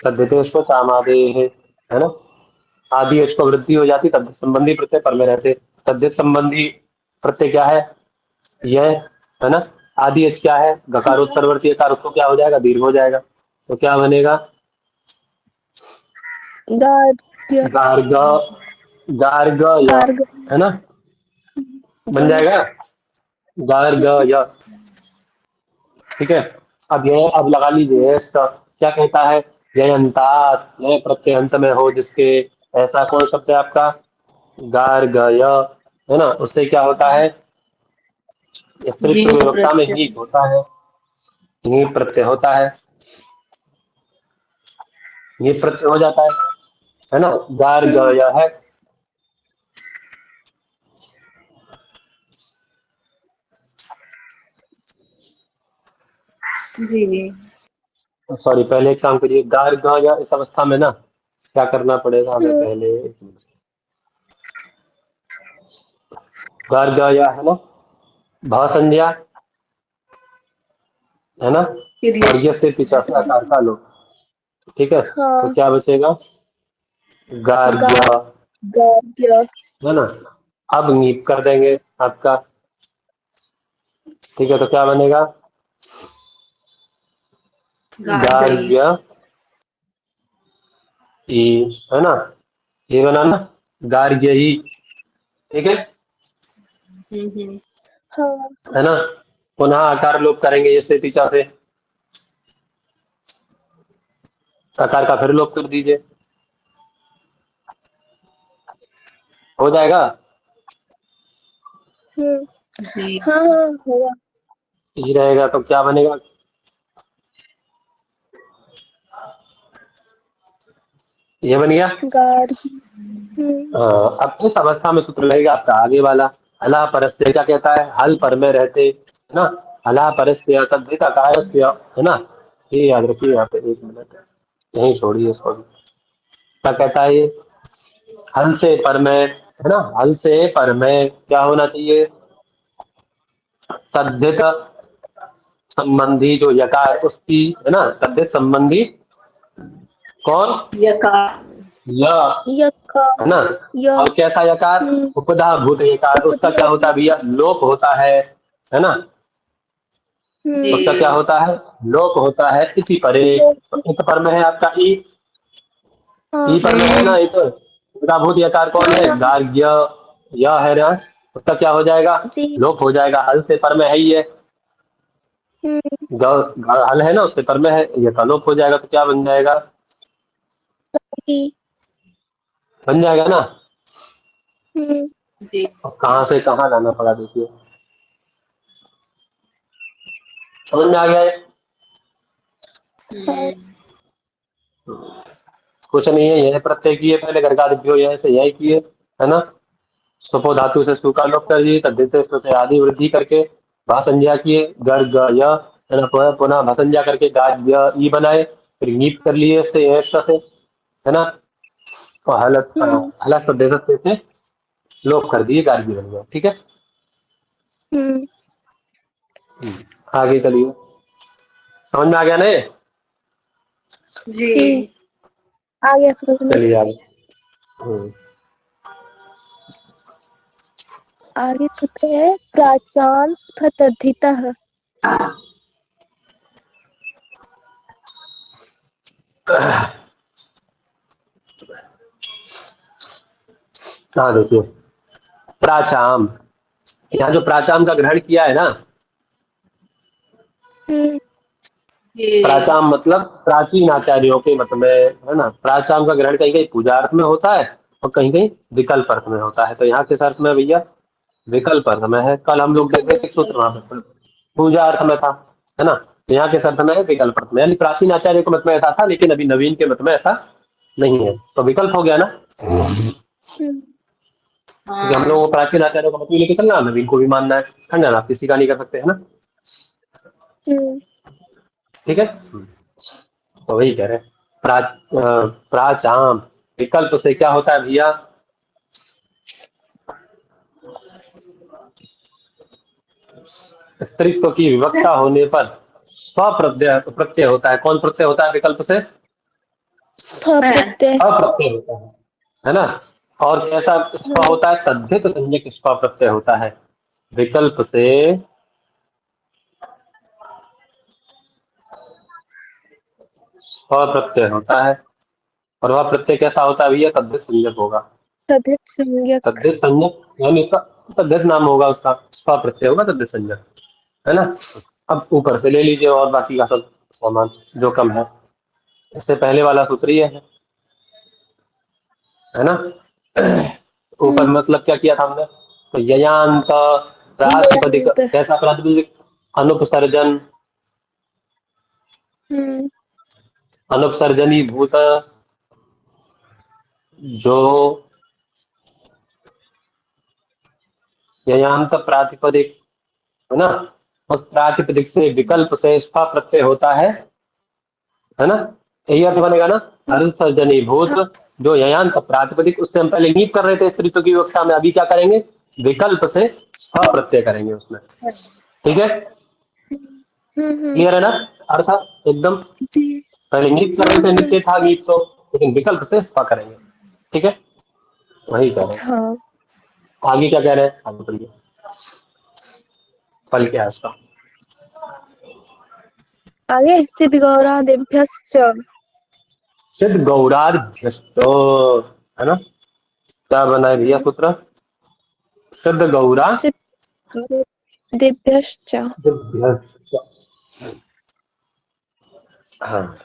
Speaker 1: तद्धितेश चामादे है ना। आदि एच को वृद्धि हो जाती, तद्धित संबंधी प्रत्यय पर में रहते। तद्धित संबंधी प्रत्यय क्या है, यह, है ना। आदि एच क्या है, गकारोत्तरवर्ती यकार, उसको क्या हो जाएगा, दीर्घ हो जाएगा। तो क्या बनेगा,
Speaker 2: गार्ग्य
Speaker 1: गार्ग, गार्ग य,
Speaker 2: गार्ग
Speaker 1: है ना, बन
Speaker 2: जी
Speaker 1: जाएगा गार्ग य। ठीक है, अब यह, अब लगा लीजिए इसका क्या कहता है, ययंतात्, यह प्रत्यय अंत में हो जिसके, ऐसा कौन शब्द है आपका? गार्गय, है ना? उससे क्या होता है? स्त्रीत्व
Speaker 4: नीप
Speaker 1: विवक्षा में
Speaker 4: प्रत्यय।
Speaker 1: हीप होता है, नीप प्रत्यय होता है, नीप प्रत्यय हो जाता है ना? गार्गय है।
Speaker 4: जी।
Speaker 1: सॉरी, पहले एक काम करिए, गार्गय इस अवस्था में ना क्या करना पड़ेगा हमें पहले? गार्गय है ना, भ संज्ञा है ना,
Speaker 4: फिर
Speaker 1: और
Speaker 4: यश।
Speaker 1: ये से पीछे से आकार का लोप, ठीक है? तो
Speaker 2: हाँ।
Speaker 1: क्या बचेगा? गार्ग्य,
Speaker 2: गार्ग्य।
Speaker 1: है ना? अब नीप कर देंगे आपका, ठीक है? तो क्या बनेगा?
Speaker 4: गार्गई।
Speaker 1: गार्ग्य ई, है ना? ये बना ना, गार्ग्य ही, ठीक है?
Speaker 2: हाँ।
Speaker 1: है ना? पुनः आकार लोप करेंगे ये से पीछा से, आकार का फिर लोप कर दीजिए, हो जाएगा?
Speaker 4: जी।
Speaker 2: हाँ हाँ होगा।
Speaker 1: ई रहेगा तो क्या बनेगा? ये बन गया।
Speaker 2: गार्ग।
Speaker 1: अब इस अवस्था में सूत्र लगेगा आपका आगे वाला, हला परस्य, क्या कहता है? हल पर में रहते, है ना? हला परस्य तद्धित अकारस्य, है ना? ये याद रखिए यहाँ पे, एक मिनट यहीं छोड़िए इसको भी। क्या कहता है ये? हल से पर में, है ना? हल से पर में क्या होना चाहिए? तद्धित संबंधी जो यकार, उसकी, है ना? तद्धित संबंधी कौन?
Speaker 4: यकार।
Speaker 1: य,
Speaker 2: यकार।
Speaker 1: है ना?
Speaker 2: य।
Speaker 1: और कैसा यकार? उपधा भूत यकार, उसका क्या होता है भैया? लोप होता है ना?
Speaker 4: जी।
Speaker 1: उसका क्या होता है? लोप होता है। इति परे, तो इत पर में है आपका ई, ई पर में है ना? इत उपधा भूत यकार कौन है? गार्ग्य, य है ना? उसका क्या हो जाएगा?
Speaker 2: जी।
Speaker 1: लोप हो जाएगा। हल से पर में है ही है, हल है ना, उससे पर में है, ये का लोप हो जाएगा तो क्या बन जाएगा? बन जाएगा ना?
Speaker 4: जी।
Speaker 1: अब कहाँ से कहाँ लाना पड़ा देखिए, समझ में आ गया है? कुछ नहीं है, यह प्रत्यय किए पहले, गर्गादिभ्यो यह से यह किए, है ना? सुपो धातु से सु का लोप कर दिए, तद्धित से स्मृति आदि वृद्धि करके भा संज्ञा किए, गर्ग य, है ना? पुनः भा संज्ञा करके गार्ग्य ई बनाए, फिर नीप कर लिए इससे यश से, है ना? और हलस तद्धित से लोप कर दिए, गार्गी बन गया, ठीक है? आगे चलिए, समझ में आ गया ना ये?
Speaker 4: जी।
Speaker 2: आ गया समझ में।
Speaker 1: चलिए आगे।
Speaker 2: आगे सूत्र है प्राचान स्फतधितः।
Speaker 1: हाँ देखिए, प्राचाम, यहाँ जो प्राचाम का ग्रहण किया है ना,
Speaker 4: जी।
Speaker 1: प्राचाम मतलब प्राचीन आचार्यों के मत में, है ना? प्राचाम का ग्रहण कहीं कहीं पूजार्थ में होता है और कहीं कहीं विकल्प अर्थ में होता है। तो यहाँ किस अर्थ में भैया? विकल्प अर्थ में है। कल हम लोग देख रहे थे सूत्र वहां पर पूजा अर्थ में था, है ना? तो यहाँ किस अर्थ में है? विकल्प अर्थ में। यानी प्राचीन आचार्य के मत में ऐसा था, लेकिन अभी नवीन के मत में ऐसा नहीं है, तो विकल्प हो गया ना? क्योंकि हम लोगों को प्राचीन आचार्यों का मत भी लेके चलना, नवीन को भी मानना है, खंडन आप किसी का नहीं कर सकते, है ना? ठीक है, तो वही कह रहे हैं। प्राचाम, विकल्प से क्या होता है भैया? स्त्रीत्व की विवक्षा होने पर स्वप्रत्यय प्रत्यय होता है। कौन प्रत्यय होता है विकल्प से?
Speaker 2: प्रत्यय।
Speaker 1: अप्रत्यय होता है ना? और कैसा स्व होता है? तद्धित संज्ञक स्व प्रत्यय होता है। विकल्प से स्व प्रत्यय होता है, और वह प्रत्यय कैसा होता है भैया? तद्धित संज्ञक होगा।
Speaker 2: तद्धित संज्ञक।
Speaker 1: तद्धित संज्ञक यानी इसका तद्धित नाम होगा, उसका स्व प्रत्यय होगा, तद्धित संज्ञक, है ना? अब ऊपर से ले लीजिए और बाकी का सब सामान जो कम है। इससे पहले वाला सूत्र ये है ना। ऊपर मतलब क्या किया था हमने, तो ययांत प्रातिपदिक,
Speaker 2: ययांत।
Speaker 1: कैसा प्रातिपदिक, अनुपसर्जन,
Speaker 2: हम्म
Speaker 1: अनुपसर्जनी भूत, जो ययांत प्रातिपदिक है ना, उस प्रातिपदिक से विकल्प से स्पा प्रत्यय होता है ना, यही अर्थ बनेगा ना। अनुपसर्जनी भूत,
Speaker 2: हाँ।
Speaker 1: जो ययांत प्रातिपदिक, उससे हम पहले नीप कर रहे थे स्त्रीत्व की विवक्षा में, अभी क्या करेंगे, विकल्प से स्पा प्रत्यय करेंगे उसमें। ठीक है,
Speaker 2: हम्म।
Speaker 1: क्लियर है ना अर्थ एकदम।
Speaker 2: जी।
Speaker 1: पहले नीप कर रहे थे, नित्य था नीप तो, लेकिन विकल्प से स्पा करेंगे। ठीक है, वही कह रहे हैं।
Speaker 2: हाँ।
Speaker 1: आगे क्या कह रहे हैं, आगे पढ़िए, फल क्या है उसका।
Speaker 2: आगे सिद्ध गौरादिभ्यश्च।
Speaker 1: सिद्ध गौरार्भ्यश्च, है ना, क्या बना है भैया सूत्र, सिद्ध गौरा
Speaker 2: सिद्ध गौरादिभ्यश्च।
Speaker 1: दिभ्यश्च। हाँ,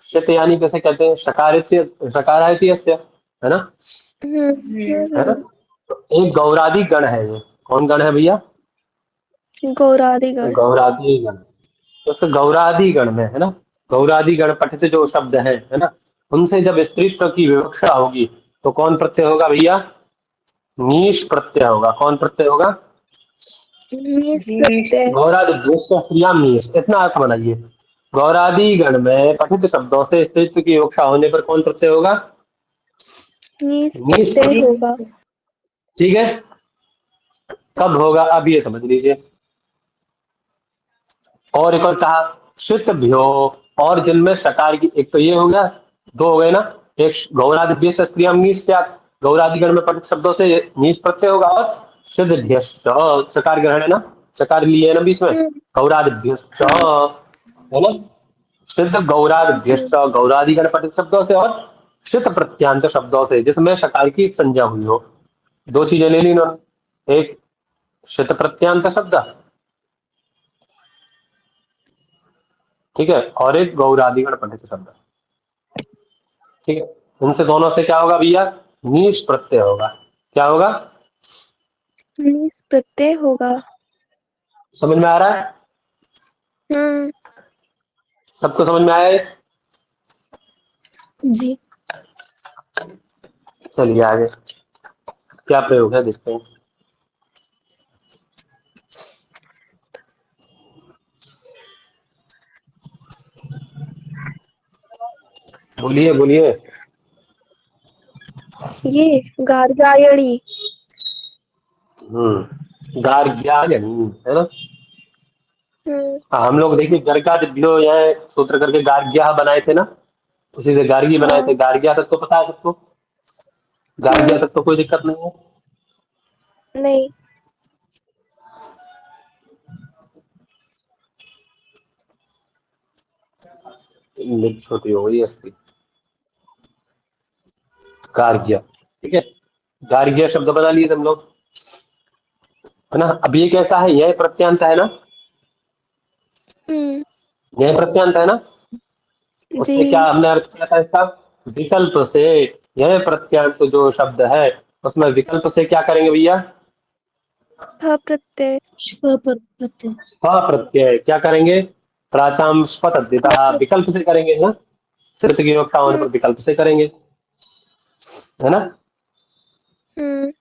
Speaker 1: शित यानी कैसे कहते हैं, शकारायस्य है ना, है ना। तो एक गौरादि गण है, ये कौन गण है भैया,
Speaker 2: गौरादिगण।
Speaker 1: गौरादि गण। तो उसके गौरादि गण में है ना, गौरादि गण पठित जो शब्द है ना, उनसे जब स्त्रीत्व की विवक्षा होगी तो कौन प्रत्यय होगा भैया, नीश प्रत्यय होगा। कौन प्रत्यय होगा,
Speaker 2: नीस प्रत्यय।
Speaker 1: गौरादि स्त्रियाम नीश, इतना अर्थ बनाइए। गौरादि गण में पठित शब्दों से स्त्रीत्व की विवक्षा होने पर कौन प्रत्यय होगा,
Speaker 2: नीस
Speaker 1: नीश
Speaker 2: प्रत्यय
Speaker 1: प्रत्यय।
Speaker 2: होगा।
Speaker 1: ठीक है, कब होगा अब ये समझ लीजिए। और एक और कहा शुद्ध भ्यो, और जिनमें सकार की, एक तो ये हो गया, दो हो गए ना, एक गौरादि स्त्रियम नीस, गौरादिगण में पठित शब्दों से नीस प्रत्यय होगा, और शुद्ध ध्यश्च, सकार ग्रहण है ना, सकार लिए है ना बीच में, गौरादिभ्यश्च
Speaker 2: हाँ
Speaker 1: है ना, शुद्ध
Speaker 2: जी।
Speaker 1: गौरादिभ्यश्च, गौरादिगण पठित शब्दों से, और शुद्ध प्रत्यांत शब्दों से जिसमें सकार की संज्ञा हुई हो। दो चीजें ले ली इन्होंने, एक शुद्ध प्रत्यांत शब्द, ठीक है, और एक गौरादिगण पठित शब्द। ठीक है, उनसे दोनों से क्या होगा भैया, नीश प्रत्यय होगा। क्या होगा,
Speaker 2: नीस प्रत्यय होगा।
Speaker 1: समझ में आ रहा है,
Speaker 2: हम्म।
Speaker 1: सबको समझ में आया है।
Speaker 2: जी।
Speaker 1: चलिए आगे क्या प्रयोग है देखते हैं। बोलिए बोलिए।
Speaker 2: ये गार्गायणी।
Speaker 1: गार्ग्यायनी है ना।
Speaker 2: हम्म।
Speaker 1: हाँ, हम लोग देखिए गर्गा दिव्यो यहाँ सूत्र करके गार्ग्या बनाए थे ना, उसी से गार्गी बनाए थे।
Speaker 2: हाँ।
Speaker 1: गार्ग्या तक तो पता है सबको, गार्ग्या तक तो कोई दिक्कत नहीं है।
Speaker 2: नहीं।
Speaker 1: लिप छोटी हो गई इसकी, गार्ग्या, ठीक है, गार्ग्या शब्द बना लिए हम लोग, है ना। अब ये कैसा है, यह प्रत्यांत है ना,
Speaker 2: हम्म।
Speaker 1: यह प्रत्यांत है ना,
Speaker 2: जी।
Speaker 1: उससे क्या हमने अर्थ किया था इसका, विकल्प से। यह प्रत्यांत जो शब्द है उसमें विकल्प से क्या करेंगे भैया,
Speaker 2: फ प्रत्यय।
Speaker 1: प्रत्यय क्या करेंगे, प्राचाम स्पत
Speaker 2: फ
Speaker 1: अद्यतः, विकल्प से करेंगे ना, सिर्फ की विवक्षा होने
Speaker 2: हम्म।
Speaker 1: पर विकल्प से करेंगे, है ना।
Speaker 2: हम्म।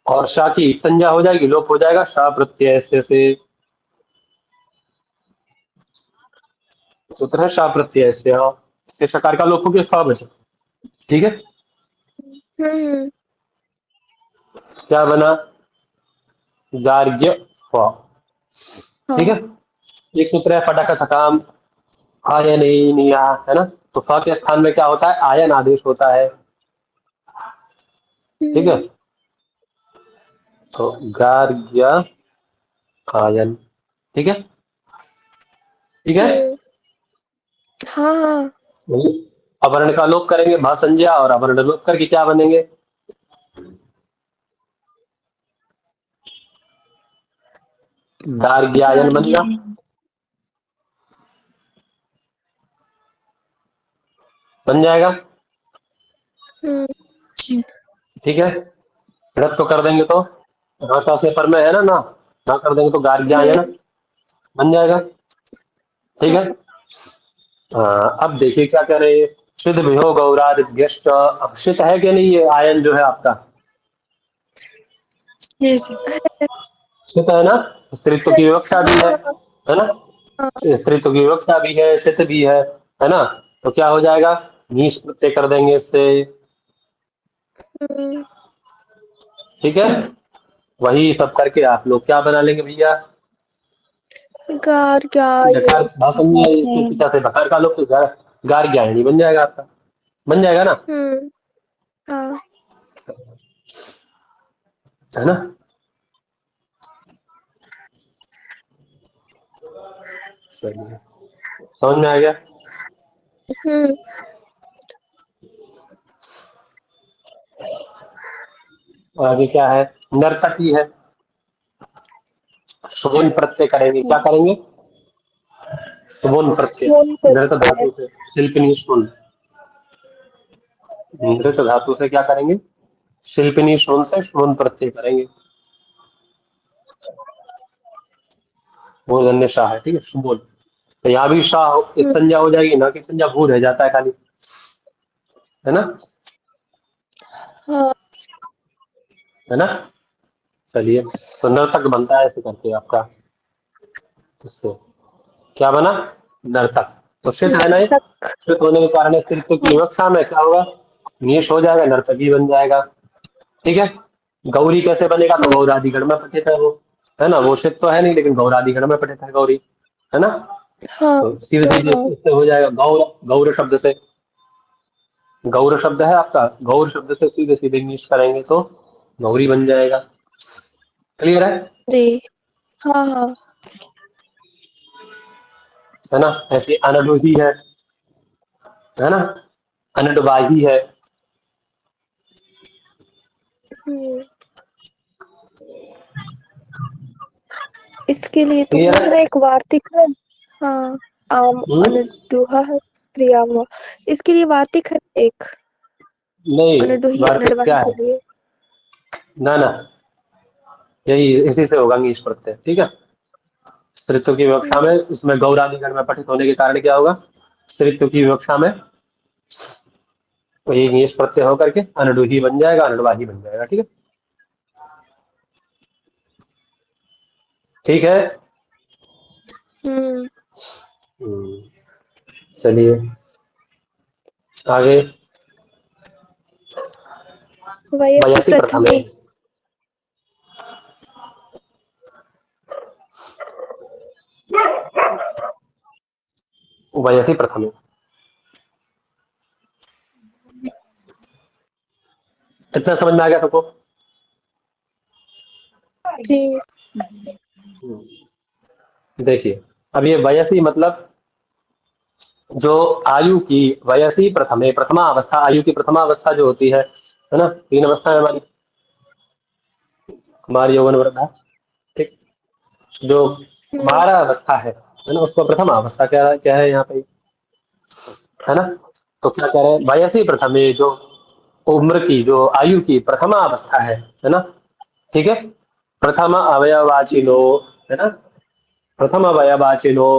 Speaker 1: और शा की संज्ञा हो जाएगी, लोप हो जाएगा, शा प्रत्यय से सूत्र है, शा प्रत्यय से, इसके शकार का लोप हो गया, स बचे। ठीक है,
Speaker 2: हम्म।
Speaker 1: क्या बना, गार्ग्य फ। ठीक
Speaker 2: हाँ।
Speaker 1: है, एक सूत्र है फटाका सकाम, आयन ही निया, है ना। तो फ के स्थान में क्या होता है, आयन आदेश होता है। ठीक है,
Speaker 2: हम्म।
Speaker 1: तो गार्ग्य आयन, ठीक है, ठीक है।
Speaker 2: हम्म। हाँ हाँ।
Speaker 1: अवर्ण का लोप करेंगे, भा संज्ञा, और अवर्ण लोप करके क्या बनेंगे, गार्ग्यायन बन गया। बन जाएगा। ठीक है, रद्द तो कर देंगे तो भाषा से पर में है ना कर देंगे तो गार्ग्यायन बन जाएगा। ठीक है। अब देखिए क्या कह रहे हैं, सिद्ध विहो गौरादिभ्यश्च। अब सिद्ध है कि नहीं ये आयन जो है आपका, सिद्ध है ना, स्त्रीत्व की विवक्षा भी है ना, स्त्रीत्व की विवक्षा भी है, सिद्ध भी है ना, तो क्या हो जाएगा, नीश प्रत्यय कर देंगे इससे। ठीक है, वही सब करके आप लोग क्या बना लेंगे भैया, डकार भाषण इसके पीछा से बकार का लोग तो गार्ग्यायनी बन जाएगा आपका, बन जाएगा ना,
Speaker 2: हाँ
Speaker 1: है ना। चलिए, समझ में आ गया। और आगे क्या है, नर्तकी है, सुबुन प्रत्यय करेंगे, क्या करेंगे, सुबुन प्रत्यय, नृत धातु से, शिल्पिनी सुन, नृत धातु से क्या करेंगे, शिल्पिनी सुन से सुबुन प्रत्यय करेंगे, मूर्धन्य शाह है, ठीक है, सुबुन, तो यहाँ भी शाह एक संज्ञा हो जाएगी ना, कि संज्ञा भू रह जाता है खाली, है ना, है ना। चलिए, तो नर्तक बनता है ऐसे करके आपका, इससे क्या बना, नर्तक, तो सिद्ध है ना ये, सिद्ध होने के कारण स्त्रीत्व की विवक्षा में क्या होगा, नियश हो जाएगा, नर्तकी बन जाएगा। ठीक है, गौरी कैसे बनेगा, तो गौरादिगण में पठित है वो, है ना, वो सिद्ध तो है नहीं लेकिन गौरादिगण में पठित है गौरी, है ना, तो सीधे सीधे इससे हो जाएगा, गौर, गौर शब्द से, गौर शब्द है आपका, गौर शब्द से सीधे सीधे इंग्लिश करेंगे तो गौरी बन जाएगा। क्लियर है,
Speaker 2: जी, हाँ
Speaker 1: है ना, ऐसे अनडुही है ना, अनडवाही है,
Speaker 2: इसके लिए तो
Speaker 1: क्लियर
Speaker 2: वो है ना
Speaker 1: है।
Speaker 2: एक वार्तिक है। हाँ, आम अनडुहा स्त्रियाम, इसके लिए वार्तिक है एक,
Speaker 1: नहीं,
Speaker 2: अनडुही
Speaker 1: वार्तिक
Speaker 2: अनडवाही
Speaker 1: क्या
Speaker 2: के
Speaker 1: है,
Speaker 2: लिए।
Speaker 1: ना यही इसी से होगा ईश प्रत्यय। ठीक है, स्त्रीत्व की विवक्षा में इसमें गौरादिगण में पठित होने के कारण क्या होगा, स्त्रीत्व की विवक्षा में तो ये ईश प्रत्यय होकर के अनडुही बन जाएगा, अनडवाही बन जाएगा। ठीक है, ठीक है। चलिए आगे,
Speaker 2: वयसि
Speaker 1: वयसी
Speaker 2: प्रथमे,
Speaker 1: प्रथमे, वयसी प्रथमे, इतना समझ में आ गया सबको।
Speaker 2: जी,
Speaker 1: देखिए, अब ये वयसी मतलब जो आयु की, वयसी प्रथमे, प्रथमा अवस्था, आयु की प्रथमा अवस्था जो होती है ना, तीन अवस्था है हमारी, कुमार यौवन वृद्धा। ठीक, जो कुमार अवस्था है ना, उसको प्रथम अवस्था क्या क्या है यहाँ पे, है ना, तो क्या कह रहे हैं, वयसी प्रथमे, जो उम्र की, जो आयु की प्रथमा अवस्था है ना, ठीक है, प्रथम अवयवाचिनो, है ना, प्रथम अवयवाचिनो,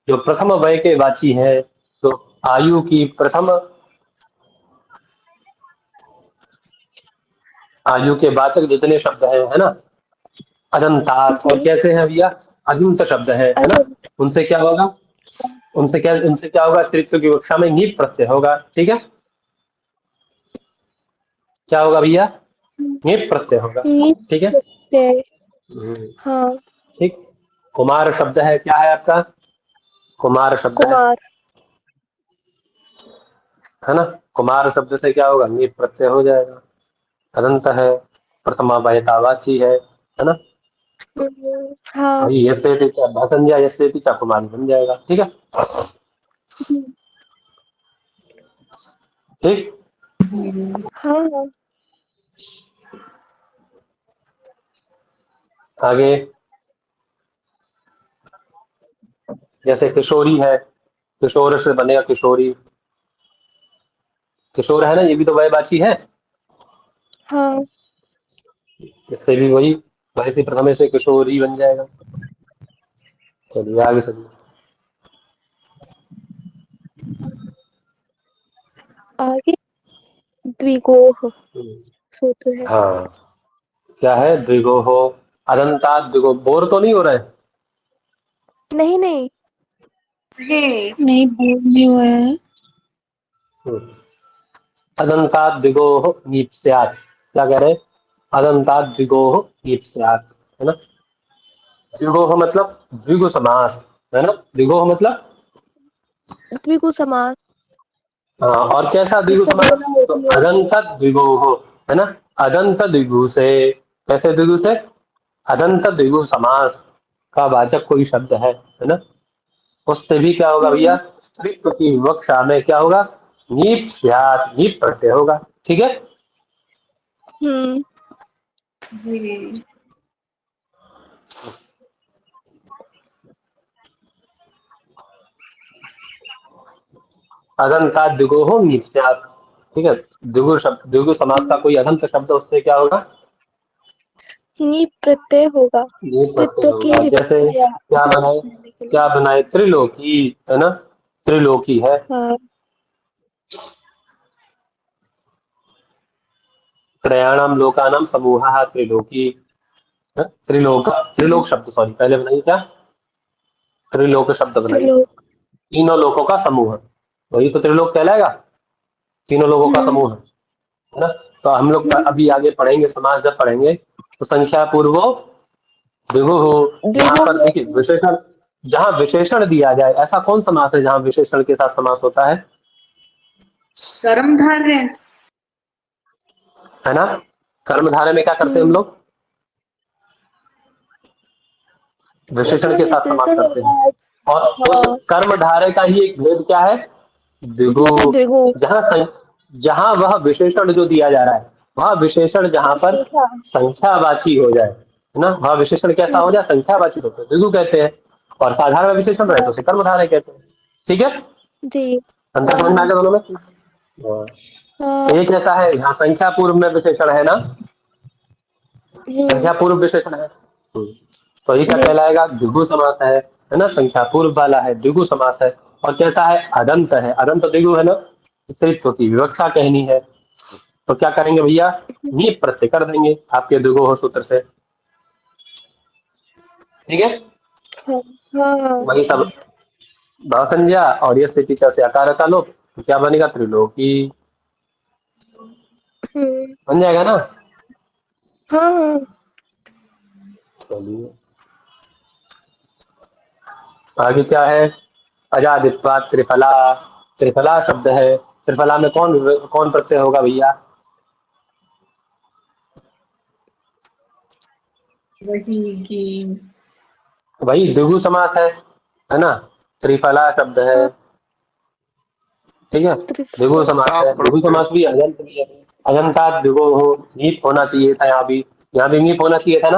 Speaker 1: जो प्रथम अवय के वाची है, तो आयु की प्रथम, आयु के वाचक जितने शब्द हैं, है ना, अदंतात, और
Speaker 2: जी,
Speaker 1: कैसे हैं भैया, अदंत शब्द है ना,
Speaker 2: अच्छा,
Speaker 1: उनसे क्या होगा, स्त्रीत्व की कक्षा में नीप प्रत्यय होगा। ठीक है, क्या होगा भैया, नीप प्रत्यय होगा। ठीक है,
Speaker 2: हाँ,
Speaker 1: ठीक, कुमार शब्द है, क्या है आपका, कुमार शब्द
Speaker 2: कुमार,
Speaker 1: है ना, कुमार शब्द से क्या होगा, नीप प्रत्यय हो जाएगा, अदंत है, प्रथमा वयतावाची है ना,
Speaker 2: हाँ,
Speaker 1: वही यसे टीचा भाषंजा, यसे टीचा कुमारी बन जाएगा। ठीक है, ठीक,
Speaker 2: हाँ,
Speaker 1: आगे, जैसे किशोरी है, किशोर से बनेगा किशोरी। किशोर है ना, ये भी तो वयवाची है,
Speaker 2: हाँ।
Speaker 1: इससे भी वही वैसे प्रथम से किशोरी बन जाएगा। चलिए आगे चलिए।
Speaker 2: आगे द्विगोह सूत्र है।
Speaker 1: हाँ, क्या है? द्विगोहो अदंतात द्विगो। बोर तो नहीं हो रहा है?
Speaker 2: नहीं नहीं।
Speaker 6: नहीं बोर नहीं हुआ है।
Speaker 1: अदंतात द्विगोह नीप्स्यात्। क्या कह रहे हैं? अदंतात द्विगोह नीप्स्यात्, है ना। द्विगोह मतलब द्विगु समास, है ना। द्विगोह मतलब
Speaker 2: द्विगु समास
Speaker 1: हाँ, और कैसा द्विगु
Speaker 2: जिसमें
Speaker 1: समास?
Speaker 2: बोला
Speaker 1: तो
Speaker 2: होती है।
Speaker 1: अदंत द्विगोह, है ना। अदंत द्विगु से, कैसे द्विगु से? अदंत द्विगु समास का वाचक कोई शब्द है ना, उससे भी क्या होगा भैया?
Speaker 2: हम्म
Speaker 1: स्त्रीत्व की विवक्षा में क्या होगा? नीप स्यात्, नीप प्रत्यय होगा। ठीक है।
Speaker 2: हम्म।
Speaker 4: जी।
Speaker 1: अदंता द्विगोह नीप स्यात्। ठीक है। द्विगु शब्द, द्विगु समास का कोई अदंत शब्द, उससे क्या होगा?
Speaker 2: नी प्रत्यय होगा
Speaker 1: नीप प्रत्यय
Speaker 2: स्त्रीत्व की
Speaker 1: होगा। जैसे
Speaker 2: विवक्षा या
Speaker 1: क्या बनाए?
Speaker 2: देने के लिए।
Speaker 1: क्या बनाए? त्रिलोकी, है ना। त्रिलोकी है।
Speaker 2: हाँ।
Speaker 1: त्रयाणाम लोकानाम समूहः त्रिलोकी, है? त्रिलोक, त्रिलोक शब्द, सॉरी, पहले बनाइए क्या? त्रिलोक शब्द बनाइए।
Speaker 2: त्रिलोक।
Speaker 1: तीनों लोकों का समूह, वही तो त्रिलोक कहलाएगा। तीनों लोगों का
Speaker 2: हम्म
Speaker 1: समूह, है ना। तो हम लोग अभी आगे पढ़ेंगे, समास जब पढ़ेंगे तो संख्या पूर्वो द्विगु हो। यहाँ
Speaker 2: द्विगु
Speaker 1: पर देखिए विशेषण, जहाँ विशेषण दिया जाए, ऐसा कौन समास है जहाँ विशेषण के साथ समास होता
Speaker 4: कर्मधारय।
Speaker 1: है ना। कर्मधारय में क्या करते हैं हम
Speaker 2: हम्म
Speaker 1: लोग? विशेषण
Speaker 2: जिसमें
Speaker 1: के साथ समास
Speaker 2: विशेषण
Speaker 1: करते
Speaker 2: होता
Speaker 1: हैं।
Speaker 2: है।
Speaker 1: और उस
Speaker 2: हाँ
Speaker 1: कर्मधारय का ही एक भेद क्या है?
Speaker 2: उसमें
Speaker 1: द्विगु।
Speaker 2: द्विगु
Speaker 1: जहाँ जहाँ वह विशेषण जो दिया जा रहा है, वह विशेषण जहाँ पर
Speaker 2: संख्या।
Speaker 1: संख्यावाची हो जाए, है ना, वह विशेषण कैसा हो
Speaker 2: हम्म,
Speaker 1: जाए? संख्यावाची होता है, द्विगु कहते हैं। और साधारण विशेषण रहे तो
Speaker 2: हाँ
Speaker 1: उसे कर्मधारय कहते हैं। ठीक है।
Speaker 2: जी।
Speaker 1: अंतर
Speaker 2: हाँ
Speaker 1: समझ में आ
Speaker 2: हाँ
Speaker 1: गया दोनों में? हाँ।
Speaker 2: हाँ।
Speaker 1: एक ऐसा है यहाँ संख्या पूर्व में विशेषण है ना,
Speaker 2: हम्म
Speaker 1: संख्या पूर्व विशेषण है। तो ये क्या
Speaker 2: जी।
Speaker 1: कहलाएगा? द्विगु समास है ना। संख्या पूर्व वाला है, द्विगु समास है। और कैसा है? अदंत है। अदंत द्विगु है ना, स्त्रीत्व की विवक्षा कहनी है। तो क्या करेंगे भैया? नीप प्रत्यय कर देंगे आपके द्विगु हो सूत्र से। ठीक है।
Speaker 2: हाँ हाँ हाँ।
Speaker 1: वही सब भाव संज्ञा और ये से पीछा से अकार का लोप, तो क्या बनेगा? त्रिलोकी
Speaker 2: हम्म
Speaker 1: बन जाएगा ना।
Speaker 2: हाँ हाँ।
Speaker 1: चलिए आगे क्या है? अजादित्वा त्रिफला। त्रिफला शब्द है। त्रिफला में कौन कौन प्रत्यय होगा भैया?
Speaker 4: वही की।
Speaker 1: वही द्विगु समास है ना। त्रिफला शब्द है।
Speaker 2: हाँ
Speaker 1: ठीक है। द्विगु समास है।
Speaker 5: ताप
Speaker 1: द्विगु
Speaker 5: प्रत्यय।
Speaker 1: समास भी अजंत भी है। अजंता द्विगु हो, नीप होना चाहिए था यहाँ भी। यहाँ भी नीप होना चाहिए था ना,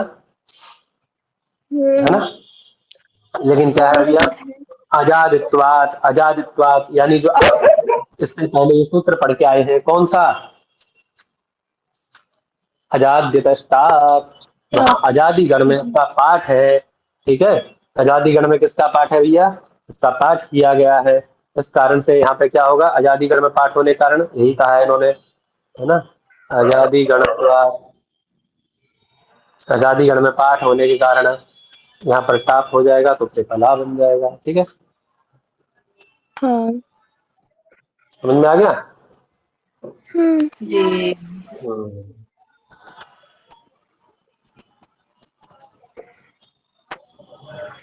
Speaker 1: है
Speaker 2: हम्म।
Speaker 1: ना। लेकिन क्या है
Speaker 2: हाँ
Speaker 1: भैया?
Speaker 2: लेकिन है।
Speaker 1: अजादित्वात, अजादित्वात यानी जो इससे पहले ये सूत्र पढ़ के आए हैं, कौन सा? अजाद्यतस्तात्। यहाँ
Speaker 2: आप
Speaker 1: अजादि गण में
Speaker 2: जी।
Speaker 1: इसका पाठ है। ठीक है। अजादि गण में किसका पाठ है भैया? इसका पाठ किया गया है। इस कारण से यहाँ पे क्या होगा? अजादि गण में पाठ होने के कारण यही कहा है इन्होंने, है ना। अजादि गण, आजादी गण में पाठ होने के कारण यहाँ पर टाप हो जाएगा तो त्रिफला बन जाएगा। ठीक है।
Speaker 2: हाँ।
Speaker 1: समझ में आ गया?
Speaker 4: जी।
Speaker 1: हम्म।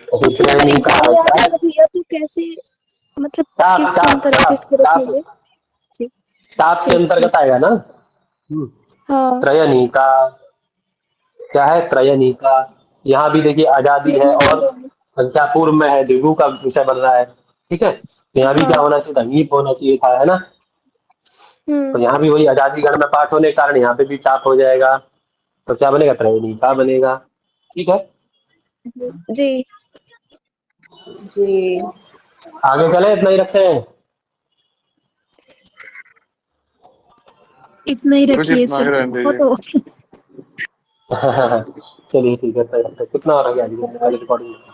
Speaker 2: इसमें
Speaker 1: दूसरे
Speaker 2: अगर
Speaker 1: नहीं कहा
Speaker 2: एग्जाम में आ
Speaker 1: क्या?
Speaker 2: जाएगा भैया तो कैसे, मतलब
Speaker 1: टाप
Speaker 2: किसके
Speaker 1: टाप
Speaker 2: अंतर्गत
Speaker 1: टाप
Speaker 2: इसको
Speaker 1: टाप
Speaker 2: रखेंगे? जी।
Speaker 1: टाप के
Speaker 2: ठीक
Speaker 1: अंतर्गत
Speaker 2: ठीक।
Speaker 1: आएगा ना। हम्म।
Speaker 2: हाँ।
Speaker 1: त्रयनी का क्या है? त्रयनी का। यहाँ भी देखिए आजादी है और
Speaker 2: हम्म
Speaker 1: संख्या पूर्व में है, द्विगु का विषय बन रहा है। ठीक है। तो यहाँ भी क्या
Speaker 2: हाँ।
Speaker 1: होना चाहिए था? नीप होना चाहिए था, है ना। तो
Speaker 2: हम्म
Speaker 1: यहाँ भी वही आजादी गण में पाठ होने के कारण यहाँ पे भी टाप हो जाएगा। तो क्या बनेगा? त्रयनी का बनेगा। ठीक है।
Speaker 2: जी।
Speaker 4: जी
Speaker 1: आगे चले, इतना ही रखे हैं।
Speaker 6: इतना ही
Speaker 5: गुरु जी
Speaker 6: रखिए
Speaker 5: इतना ही
Speaker 6: सर,
Speaker 5: रहने
Speaker 6: बहुत हो।
Speaker 1: चलिए ठीक है, इतना ही रखते हैं। कितना आ रहा है आज की रिकॉर्डिंग में?